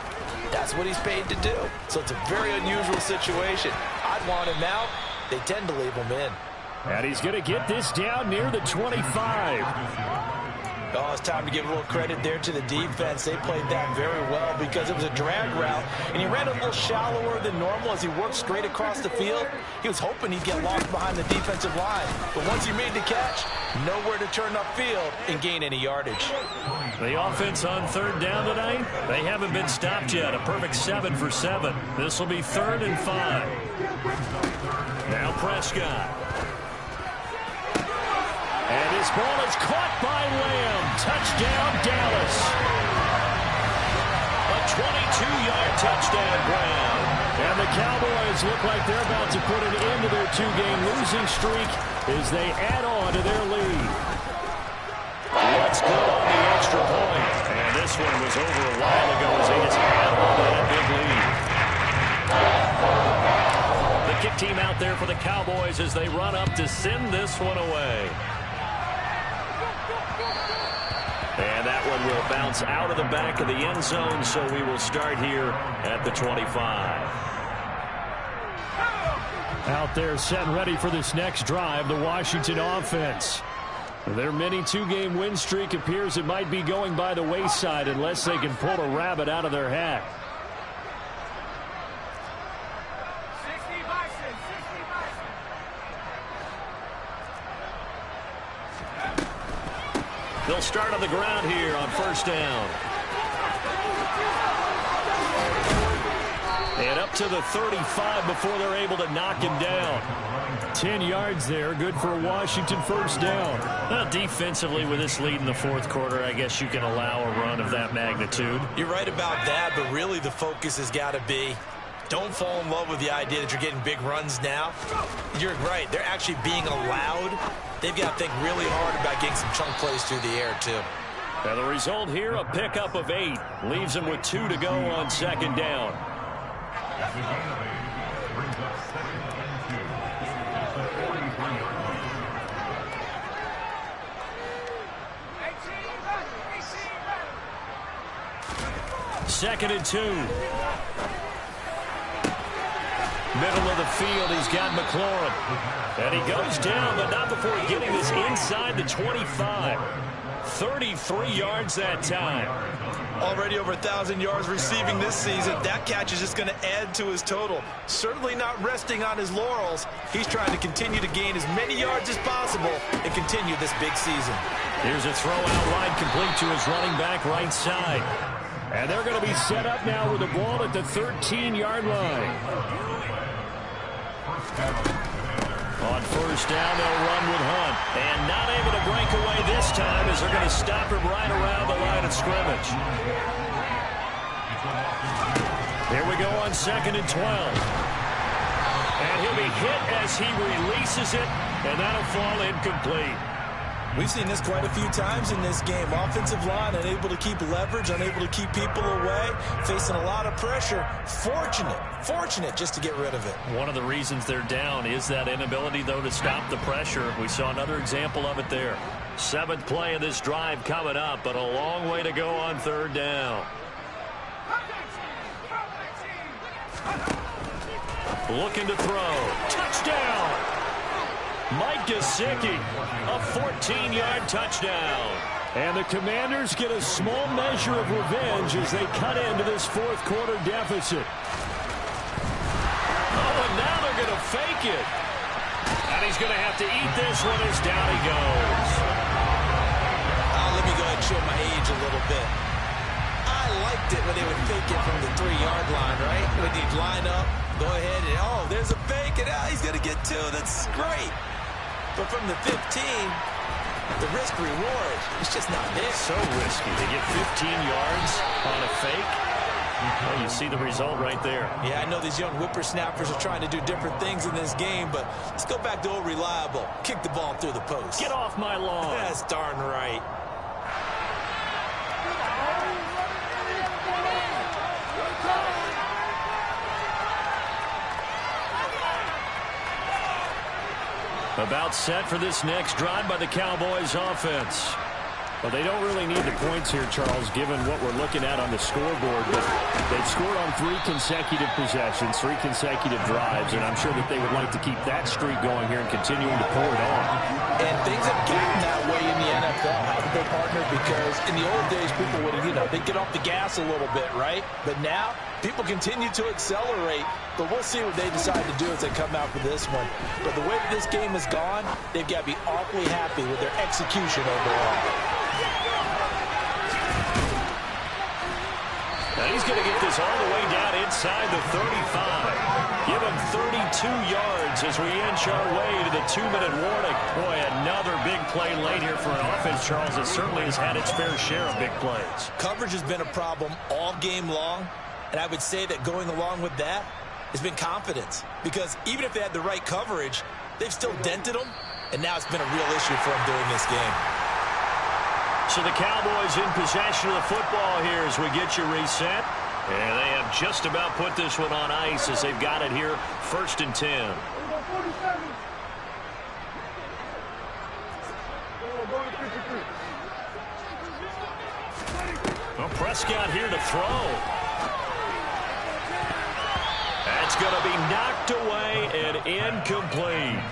that's what he's paid to do. So it's a very unusual situation. I'd want him out. They tend to leave him in. And he's going to get this down near the 25. Oh, it's time to give a little credit there to the defense. They played that very well because it was a drag route, and he ran a little shallower than normal as he worked straight across the field. He was hoping he'd get lost behind the defensive line, but once he made the catch, nowhere to turn upfield and gain any yardage. The offense on third down tonight, they haven't been stopped yet. A perfect 7 for 7. This will be 3rd and 5. Now Prescott. And his ball is caught by Lamb. Touchdown, Dallas. A 22-yard touchdown grab. And the Cowboys look like they're about to put an end to their 2-game losing streak as they add on to their lead. What's good on the extra point? And this one was over a while ago as they just add on to that big lead. The kick team out there for the Cowboys as they run up to send this one away. And that one will bounce out of the back of the end zone, so we will start here at the 25. Out there set and ready for this next drive, the Washington offense. Their mini 2-game win streak appears it might be going by the wayside unless they can pull a rabbit out of their hat. They'll start on the ground here on first down. And up to the 35 before they're able to knock him down. 10 yards there, good for a Washington first down. Well, defensively with this lead in the fourth quarter, I guess you can allow a run of that magnitude. You're right about that, but really the focus has got to be don't fall in love with the idea that you're getting big runs now. You're right. They're actually being allowed. They've got to think really hard about getting some chunk plays through the air, too. And the result here, a pickup of 8. Leaves him with 2 to go on second down. Second and 2. Middle of the field, he's got McLaurin. And he goes down, but not before getting this inside the 25. 33 yards that time. Already over 1,000 yards receiving this season. That catch is just going to add to his total. Certainly not resting on his laurels. He's trying to continue to gain as many yards as possible and continue this big season. Here's a throw out wide, complete to his running back right side. And they're going to be set up now with the ball at the 13-yard line. On first down, they'll run with Hunt. And not able to break away this time as they're going to stop him right around the line of scrimmage. Here we go on second and 12. And he'll be hit as he releases it, and that'll fall incomplete. We've seen this quite a few times in this game. Offensive line unable to keep leverage, unable to keep people away, facing a lot of pressure. Fortunate just to get rid of it. One of the reasons they're down is that inability, though, to stop the pressure. We saw another example of it there. 7th play of this drive coming up, but a long way to go on third down. Looking to throw. Touchdown! Mike Gesicki, a 14-yard touchdown. And the Commanders get a small measure of revenge as they cut into this fourth quarter deficit. Oh, and now they're going to fake it. And he's going to have to eat this one as down he goes. Let me go ahead and show my age a little bit. I liked it when they would fake it from the 3-yard line, right? When they'd line up, go ahead and, oh, there's a fake, and he's going to get 2. That's great. But from the 15, the risk-reward is just not there. So risky. They get 15 yards on a fake. Well, you see the result right there. Yeah, I know these young whippersnappers are trying to do different things in this game, but let's go back to old reliable. Kick the ball through the post. Get off my lawn. That's darn right. About set for this next drive by the Cowboys offense. Well, they don't really need the points here, Charles, given what we're looking at on the scoreboard. But they've scored on 3 consecutive possessions, 3 consecutive drives, and I'm sure that they would like to keep that streak going here and continuing to pour it on. And things have gotten that way in the NFL, haven't they, partner? Because in the old days, people would, they'd get off the gas a little bit, right? But now, people continue to accelerate. But we'll see what they decide to do as they come out for this one. But the way that this game has gone, they've got to be awfully happy with their execution overall. And he's going to get this all the way down inside the 35. Give him 32 yards as we inch our way to the 2-minute warning. Boy, another big play late here for an offense, Charles, that certainly has had its fair share of big plays. Coverage has been a problem all game long, and I would say that going along with that has been confidence. Because even if they had the right coverage, they've still dented them, and now it's been a real issue for them during this game. So the Cowboys in possession of the football here as we get you reset. And they have just about put this one on ice as they've got it here, 1st and 10. Well, Prescott here to throw. That's going to be knocked away and incomplete.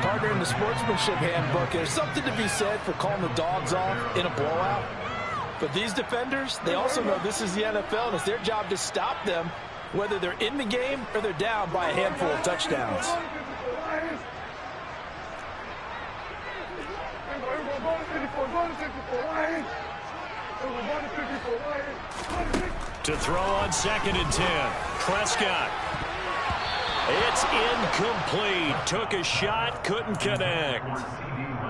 Partner, in the sportsmanship handbook, there's something to be said for calling the dogs off in a blowout. But these defenders, they also know this is the NFL, and it's their job to stop them, whether they're in the game or they're down by a handful of touchdowns. To throw on 2nd and 10. Prescott. It's incomplete. Took a shot, couldn't connect.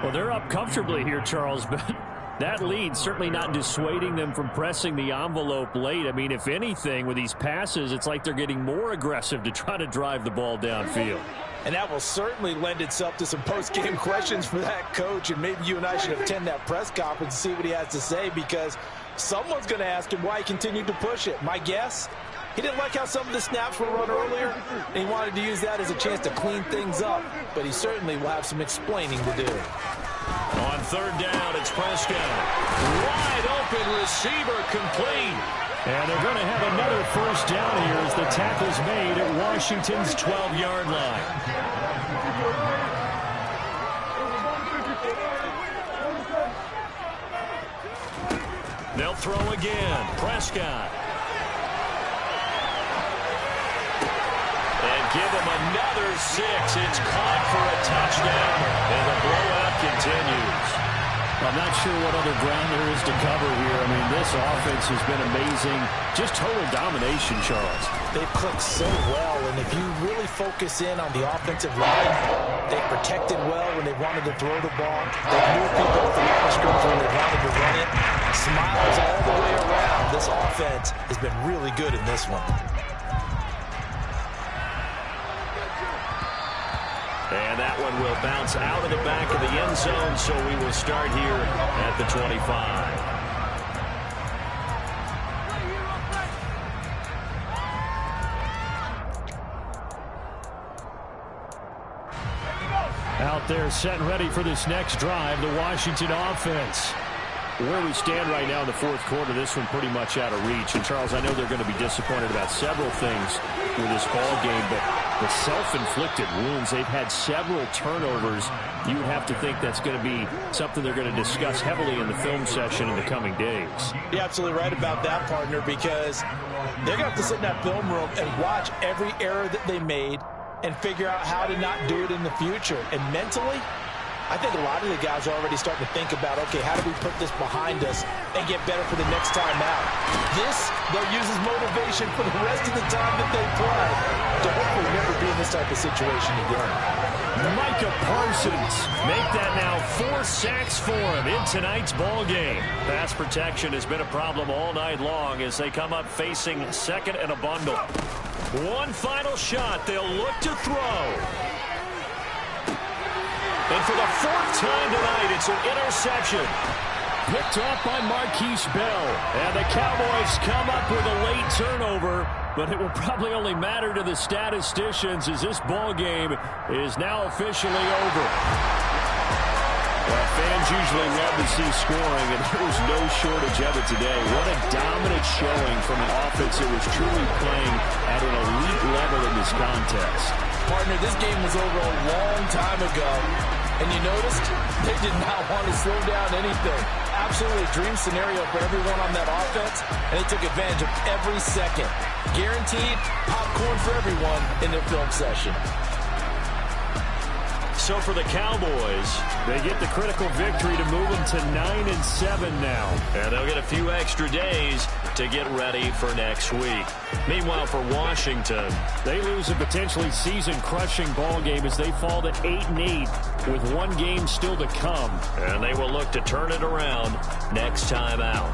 Well, they're up comfortably here, Charles, but That lead certainly not dissuading them from pressing the envelope late. I mean, if anything, with these passes, it's like they're getting more aggressive to try to drive the ball downfield. And that will certainly lend itself to some post-game questions for that coach. And maybe you and I should attend that press conference and see what he has to say, because someone's going to ask him why he continued to push it. My guess, he didn't like how some of the snaps were run earlier, and he wanted to use that as a chance to clean things up. But he certainly will have some explaining to do. On third down, it's Prescott. Wide open receiver, complete. And they're going to have another first down here as the tackle's made at Washington's 12-yard line. They'll throw again. Prescott. And give him another 6. It's caught for a touchdown. And the blowout continues. I'm not sure what other ground there is to cover here. I mean, this offense has been amazing. Just total domination, Charles. They've clicked so well, and if you really focus in on the offensive line, they've protected well when they wanted to throw the ball. They've moved people off the line of scrimmage when they wanted to run it. Smiles all the way around. This offense has been really good in this one. And that one will bounce out of the back of the end zone, so we will start here at the 25. Out there set and ready for this next drive, the Washington offense. Where we stand right now in the fourth quarter, this one pretty much out of reach. And, Charles, I know they're going to be disappointed about several things with this ball game, but the self-inflicted wounds, they've had several turnovers. You would have to think that's going to be something they're going to discuss heavily in the film session in the coming days. You're absolutely right about that, partner, because they're going to have to sit in that film room and watch every error that they made and figure out how to not do it in the future. And mentally, I think a lot of the guys are already starting to think about, okay, how do we put this behind us and get better for the next time out? This, they'll use as motivation for the rest of the time that they play to hopefully never be in this type of situation again. Micah Parsons make that now 4 sacks for him in tonight's ball game. Pass protection has been a problem all night long as they come up facing second and a bundle. One final shot. They'll look to throw. And for the 4th time tonight, it's an interception. Picked off by Marquise Bell. And the Cowboys come up with a late turnover, but it will probably only matter to the statisticians as this ball game is now officially over. Well, fans usually love to see scoring, and there was no shortage of it today. What a dominant showing from an offense that was truly playing at an elite level in this contest. Partner, this game was over a long time ago. And you noticed they did not want to slow down anything. Absolutely a dream scenario for everyone on that offense, and they took advantage of every second. Guaranteed popcorn for everyone in their film session. So for the Cowboys, they get the critical victory to move them to 9-7 now. And they'll get a few extra days to get ready for next week. Meanwhile, for Washington, they lose a potentially season-crushing ball game as they fall to 8-8 with one game still to come. And they will look to turn it around next time out.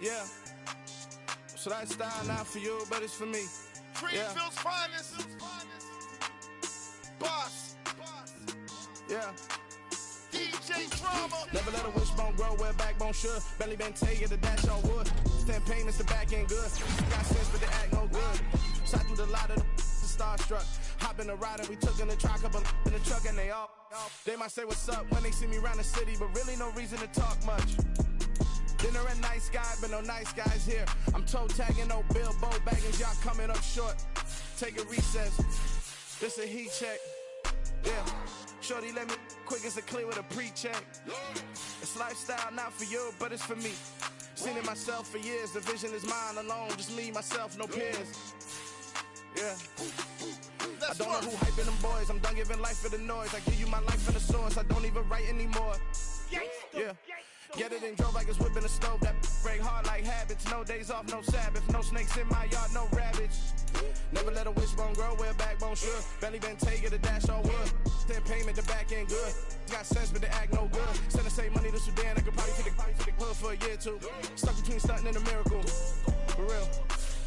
Yeah. So that style not for you, but it's for me. Greenfield's finest. Boss. Yeah. DJ Drama. Never let a wishbone grow where backbone should. Belly been taking the dash on wood. 10 payments, the back end good. Got sense, but they act no good. Shot through the lot of the starstruck. Hop in the ride and we took in the truck up in the truck and they all. They might say what's up when they see me around the city, but really no reason to talk much. Dinner at nice guy, but no nice guys here. I'm toe tagging, no Bilbo baggins, y'all coming up short. Take a recess. This a heat check. Yeah. Shorty let me quick as a clear with a pre-check. It's lifestyle not for you, but it's for me. Seen it myself for years. The vision is mine alone. Just me, myself, no peers. Yeah. I don't know who hyping them boys. I'm done giving life for the noise. I give you my life for the source. I don't even write anymore. Yeah. Get it and drove like it's whipping a stove. That break hard like habits. No days off, no Sabbath. No snakes in my yard, no rabbits. Never let a wishbone grow where backbone should. Belly been taking the dash on wood. 10 payment, the back end good. Got sense, but they act no good. Send the same money to Sudan. I could probably take the hood for a year or two. Stuck between stunting and a miracle. For real.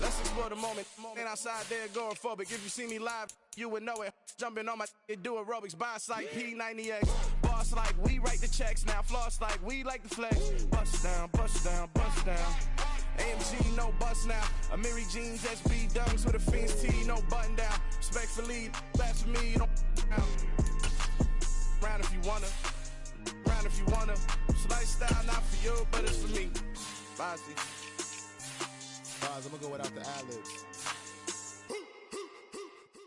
Let's explore the moment. Ain't outside there agoraphobic. If you see me live, you would know it. Jumping on my do aerobics. Boss like P90X. Boss like we write the checks now. Floss like we like the flex. Bust down, bust down, bust down. AMG, no bust now. Amiri jeans, SB dunks with a Fiends T, no button down. Respectfully, that's for me, you don't round if you wanna. Round if you wanna. It's lifestyle not for you, but it's for me. Bossy. I'm gonna go without the ad-libs.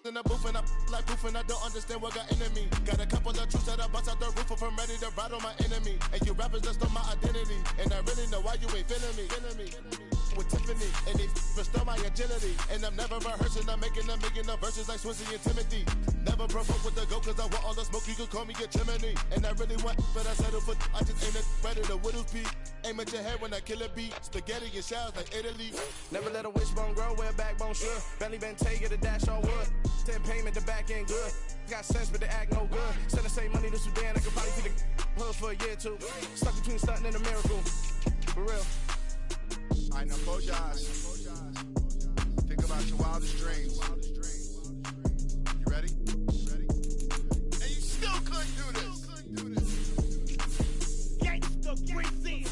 In the booth and I like proof and I don't understand what got into me. Got a couple of troops that I bust out the roof if I'm ready to ride on my enemy. And you rappers just stole my identity. And I really know why you ain't feeling me. With Tiffany and they restore my agility. And I'm never rehearsing, I'm making a million of verses like Swizzy and Timothy. Never broke up with the go cause I want all the smoke, you can call me a chimney. And I really want, but I settle for I just ain't ready to Whittles Peak. Aim at your head when I kill a beat. Spaghetti and shells like Italy. Never let a wishbone grow where backbone should. Belly been taking the dash on wood. 10 payment, the back end good. Got sense, but they act no good. Send the same money to Sudan, I could probably take the hood for a year or two. Stuck between stunting and a miracle. For real. I know, Bojas. Think about your wildest dreams. You ready? And you still couldn't do this. Gangsta Greasy.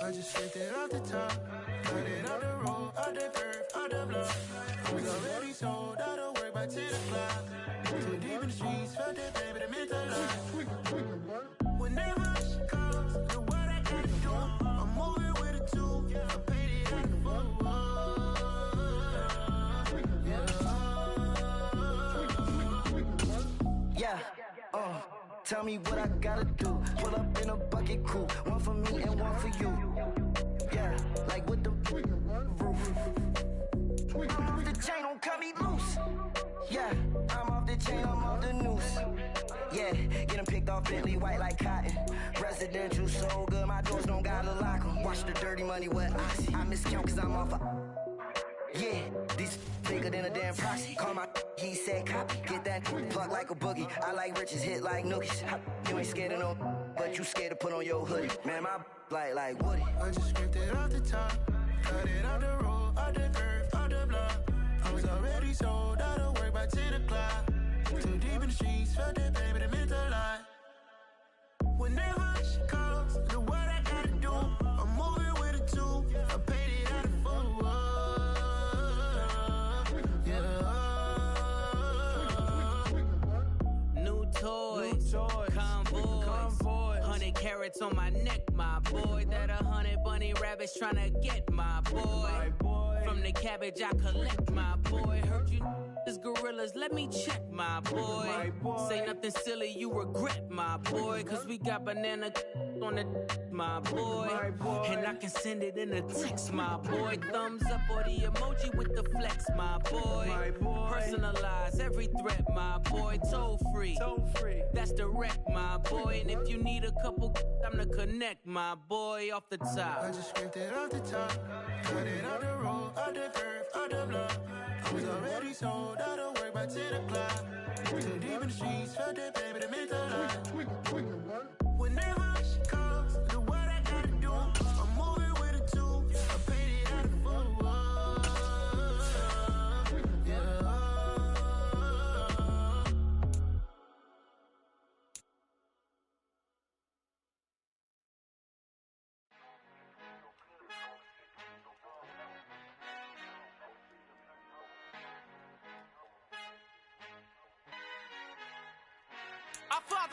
I just picked it off the top, got it off the road, off the curve, off the block. I was already sold out of work by 10 o'clock. Too deep in the streets, felt that pain, but it meant a lot. When that rush comes, do what I gotta do. I'm moving with a two, I paid it out the book. Yeah, tell me what I gotta do. Pull up in a bucket crew, one for me and one for you. Yeah, like with the roof. I'm off the chain, don't cut me loose. Yeah, I'm off the chain, I'm off the noose. Yeah, get them picked off Bentley, white like cotton. Residential so good, my doors don't gotta lock them. Watch the dirty money with oxy. I miscount cause I'm off a... Yeah, these bigger than a damn proxy. Call my he said copy. Get that plug like a boogie. I like riches, hit like nookies. You ain't scared of no, but you scared to put on your hoodie. Man, my like Woody. I just scraped it off the top, cut it off the road, off the curve, off the block. I was already sold out of work by 10 o'clock. Too deep in the streets, felt that pain, but it meant a lot. When that rush comes, do what I gotta do. I'm moving with a two, I paid it out of full. Yeah. New toys. Convoys. 100 carats on my neck, my boy. That 100 bunny rabbits tryna get my boy. From the cabbage I collect, my boy. Heard you is gorillas, let me check, my boy. Say nothing silly, you regret, my boy. Cause we got banana on the my boy. And I can send it in a text, my boy. Thumbs up or the emoji with the flex, my boy. Personalize every threat, my boy. Toll free. That's direct, my boy. And if you need a couple, I'm the connect, my boy. Off the top. I just scraped it off the top, cut it off the road, off the curve, off the block. I was already sold out of work by 10 o'clock. Too deep in the streets, felt that pain, but it meant a lot.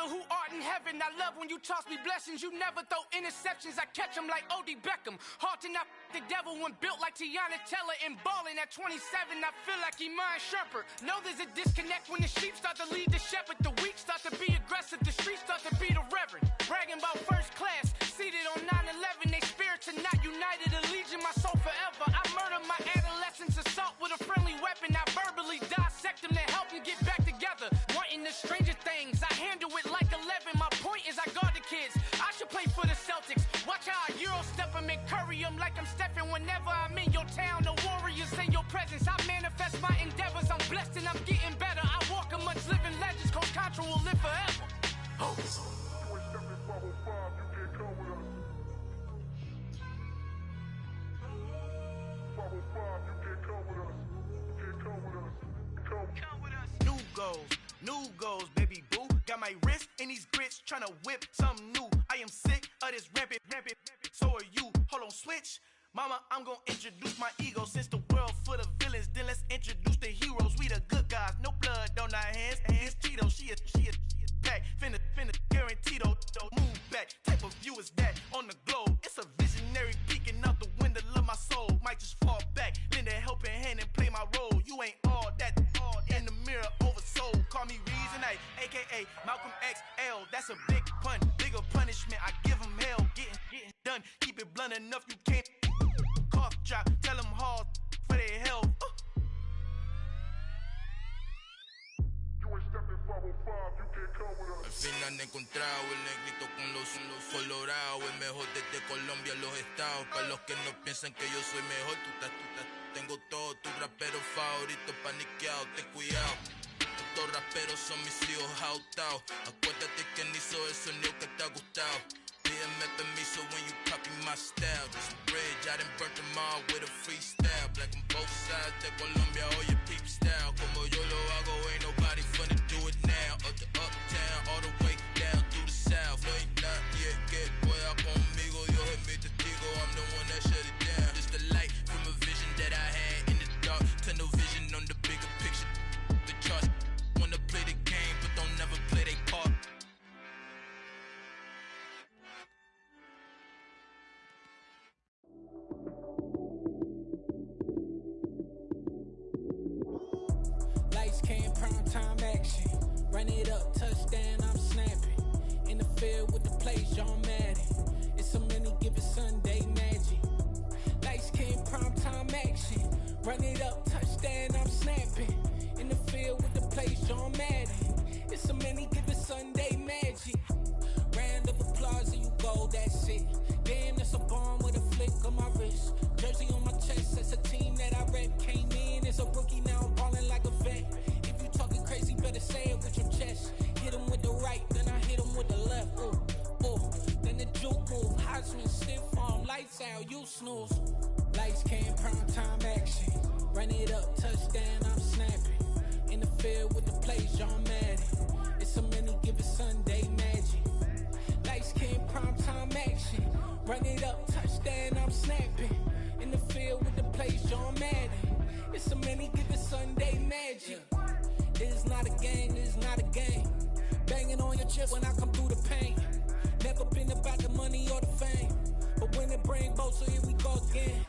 Father who art in heaven, I love when you toss me blessings. You never throw interceptions, I catch them like O.D. Beckham. Hard to not the devil when built like Tiana Teller and balling at 27. I feel like Iman Shumpert. Know there's a disconnect when the sheep start to lead the shepherd. The weak start to be aggressive, the streets start to be the reverend. Bragging about first class, seated on 9/11. They spirits are not united, a legion, my soul forever. I murder my adolescence, assault with a friendly weapon. I verbally dissect them to help them get back together. Wanting the stranger things, I handle it like 11. My point is I guard the kids. I should play for the Celtics. Watch how I Euro step them and curry them like I'm stepping. Whenever I'm in your town, the Warriors in your presence. I manifest my endeavors. I'm blessed and I'm getting better. I walk amongst living legends. Coach Contra will live forever. New goals, baby boo. Got my wrist in these grits, tryna whip something new. I am sick of this rampant. So are you. Hold on, switch. Mama, I'm gonna introduce my ego. Since the world full of villains, then let's introduce the heroes. We the good guys, no blood on our hands. It's Tito, she is back. Finna, guaranteed, move back. Type of view is that on the globe? It's a visionary peeking out the window of my soul. Might just fall back, lend a helping hand and play my role. You ain't all that in the mirror oversold. Call me Reason, aka Malcolm XL. That's a big pun, bigger punishment. I give him hell, getting done. Keep it blunt enough, you can't cough drop. Tell them hard for their health. Al fin han encontrado el negrito con los colorados, el mejor desde Colombia, los estados. Para los que no piensan que yo soy mejor, tengo todo, tu rapero favorito paniqueado, ten cuidado. Estos raperos son mis hijos jautados. Acuérdate que ni hizo el sonido que te ha gustado. Pídeme permiso when you copy my style. This bridge, I done burnt them all with a freestyle. Black on both sides de Colombia, oye peep style. Como yo lo hago, ain't nobody finna do it now. Up to uptown, all the way down through the south. No hay nadie que pueda conmigo, Dios es mi testigo. I'm the one that shut it down. Just the light from a vision that I had in the dark. Tunnel vision on the bigger picture. The charts wanna play the game, but don't never play their part. Time action, run it up, touchdown, I'm snapping. In the field with the plays, John Madden. It's so many, give it Sunday magic. Lights came prime time action, run it up, touchdown, I'm snapping. In the field with the plays, John Madden. It's so many, give it Sunday magic. Round of applause and you go, that's it. Damn, that's a bomb with a flick on my wrist. Jersey on my chest, that's a team that I rep. Came in as a rookie, now I'm ballin' like a vet. Crazy, better say it with your chest. Hit him with the right, then I hit him with the left. Then the juke move, Heisman, stiff arm, lights out, you snooze. Lights came, prime time action. Run it up, touchdown, I'm snapping. In the field with the plays, John Madden. It's so many, give it Sunday magic. Lights came, prime time action. Run it up, touchdown, I'm snapping. In the field with the plays, John Madden. It's so many, give it Sunday magic. It's not a game, it's not a game. Banging on your chest when I come through the pain. Never been about the money or the fame. But when it bring both, so here we go again.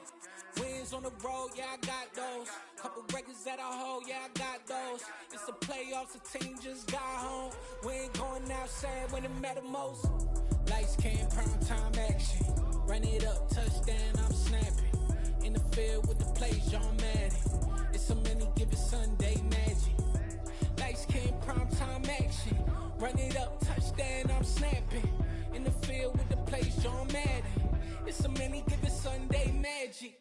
Wins on the road, yeah, I got those. Couple records that I hold, yeah, I got those. It's the playoffs, the team just got home. We ain't going outside when it matter most. Lights came, prime time action. Run it up, touchdown, I'm snapping. In the field with the plays, John Madden. It's so many, give it Sunday magic. Lights came, prime time action. Run it up, touchdown, I'm snapping. In the field with the plays, John Madden. It's so many, give it Sunday magic.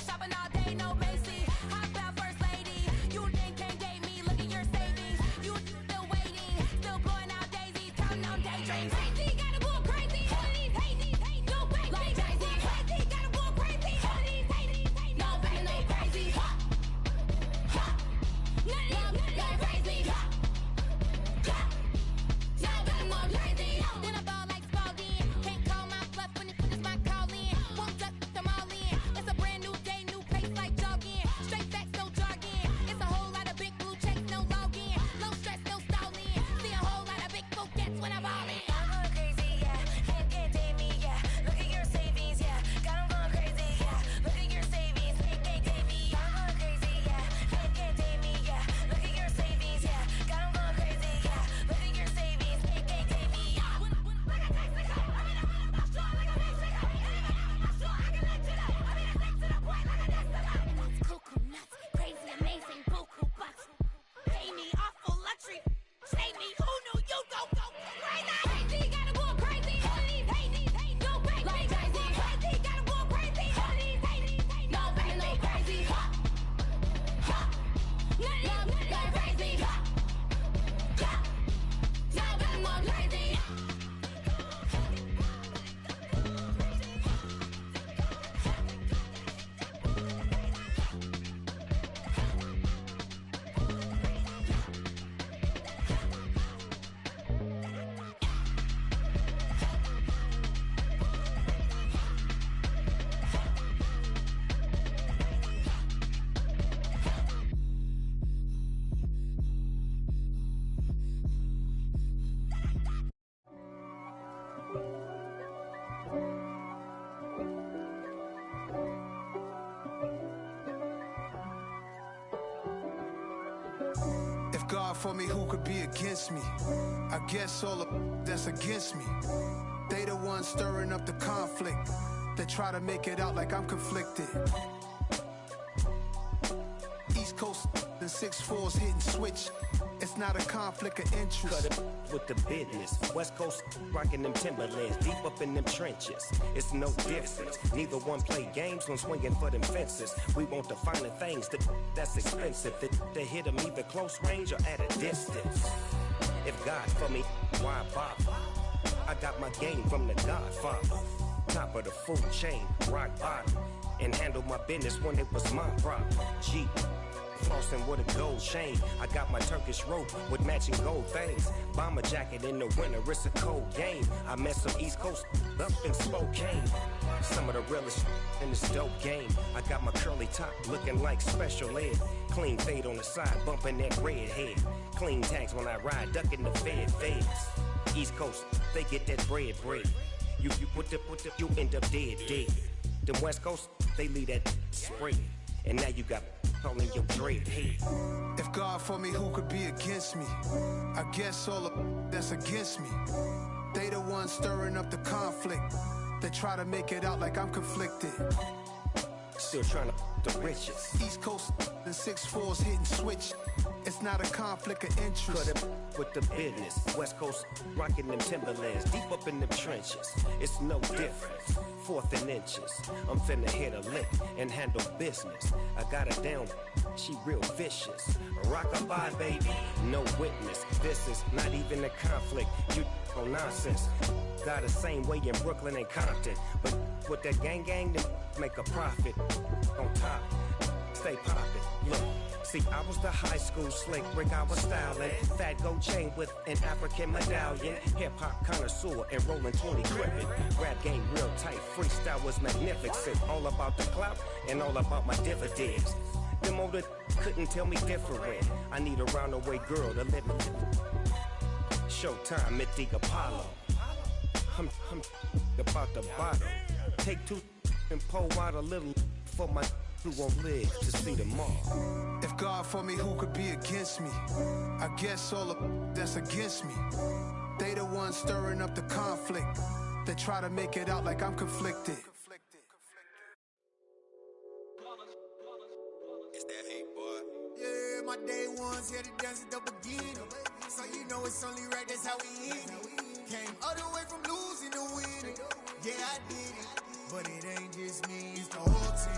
Shopping If God for me, who could be against me? I guess all of that's against me. They the ones stirring up the conflict. They try to make it out like I'm conflicted. East Coast and 6'4's hitting switch. It's not a conflict of interest. Cut it with the business. West Coast rocking them Timberlands, deep up in them trenches. It's no difference. Neither one play games when swinging for them fences. We want the finer things that's expensive. They hit them either close range or at a distance. If God for me, why bother? I got my game from the Godfather. Top of the food chain, rock bottom. And handle my business when it was my problem. Jeep. Flossing with a gold chain. I got my Turkish rope with matching gold things. Bomber jacket in the winter, it's a cold game. I met some East Coast up in Spokane. Some of the realest in this dope game. I got my curly top looking like special ed. Clean fade on the side, bumping that red head. Clean tags when I ride, ducking the feds. East Coast, they get that bread. You put the, you end up dead. Them West Coast, they leave that spread. And now you got calling your dread head. If God for me, who could be against me? I guess all of that's against me. They the ones stirring up the conflict. They try to make it out like I'm conflicted. Still trying to the riches. East Coast and 6'4's hitting switch. It's not a conflict of interest. Cut it with the business. West Coast rocking them Timberlands, deep up in them trenches. It's no difference. 4th and inches. I'm finna hit a lick and handle business. I got her down, she real vicious. Rock-a-bye, baby, no witness. This is not even a conflict. You on nonsense. Got the same way in Brooklyn and Compton. But with that gang, then make a profit. On top, stay poppin'. Look. See, I was the high school slick Rick, I was styling. Fat gold chain with an African medallion. Hip-hop connoisseur and rolling 20 gripping. Rap game real tight, freestyle was magnificent. All about the clout and all about my dividends. Them older couldn't tell me different. I need a roundaway girl to let me. Showtime at the Apollo. I'm about the bottle. Take 2 and pour out a little for my who won't live to see tomorrow. If God for me, who could be against me? I guess all of that's against me. They the ones stirring up the conflict. They try to make it out like I'm conflicted. It's that hate, boy. Yeah, my day ones here to dance at the beginning. So you know it's only right, that's how we eat it. Came all the way from losing to winning. Yeah, I did it. But it ain't just me, it's the whole team.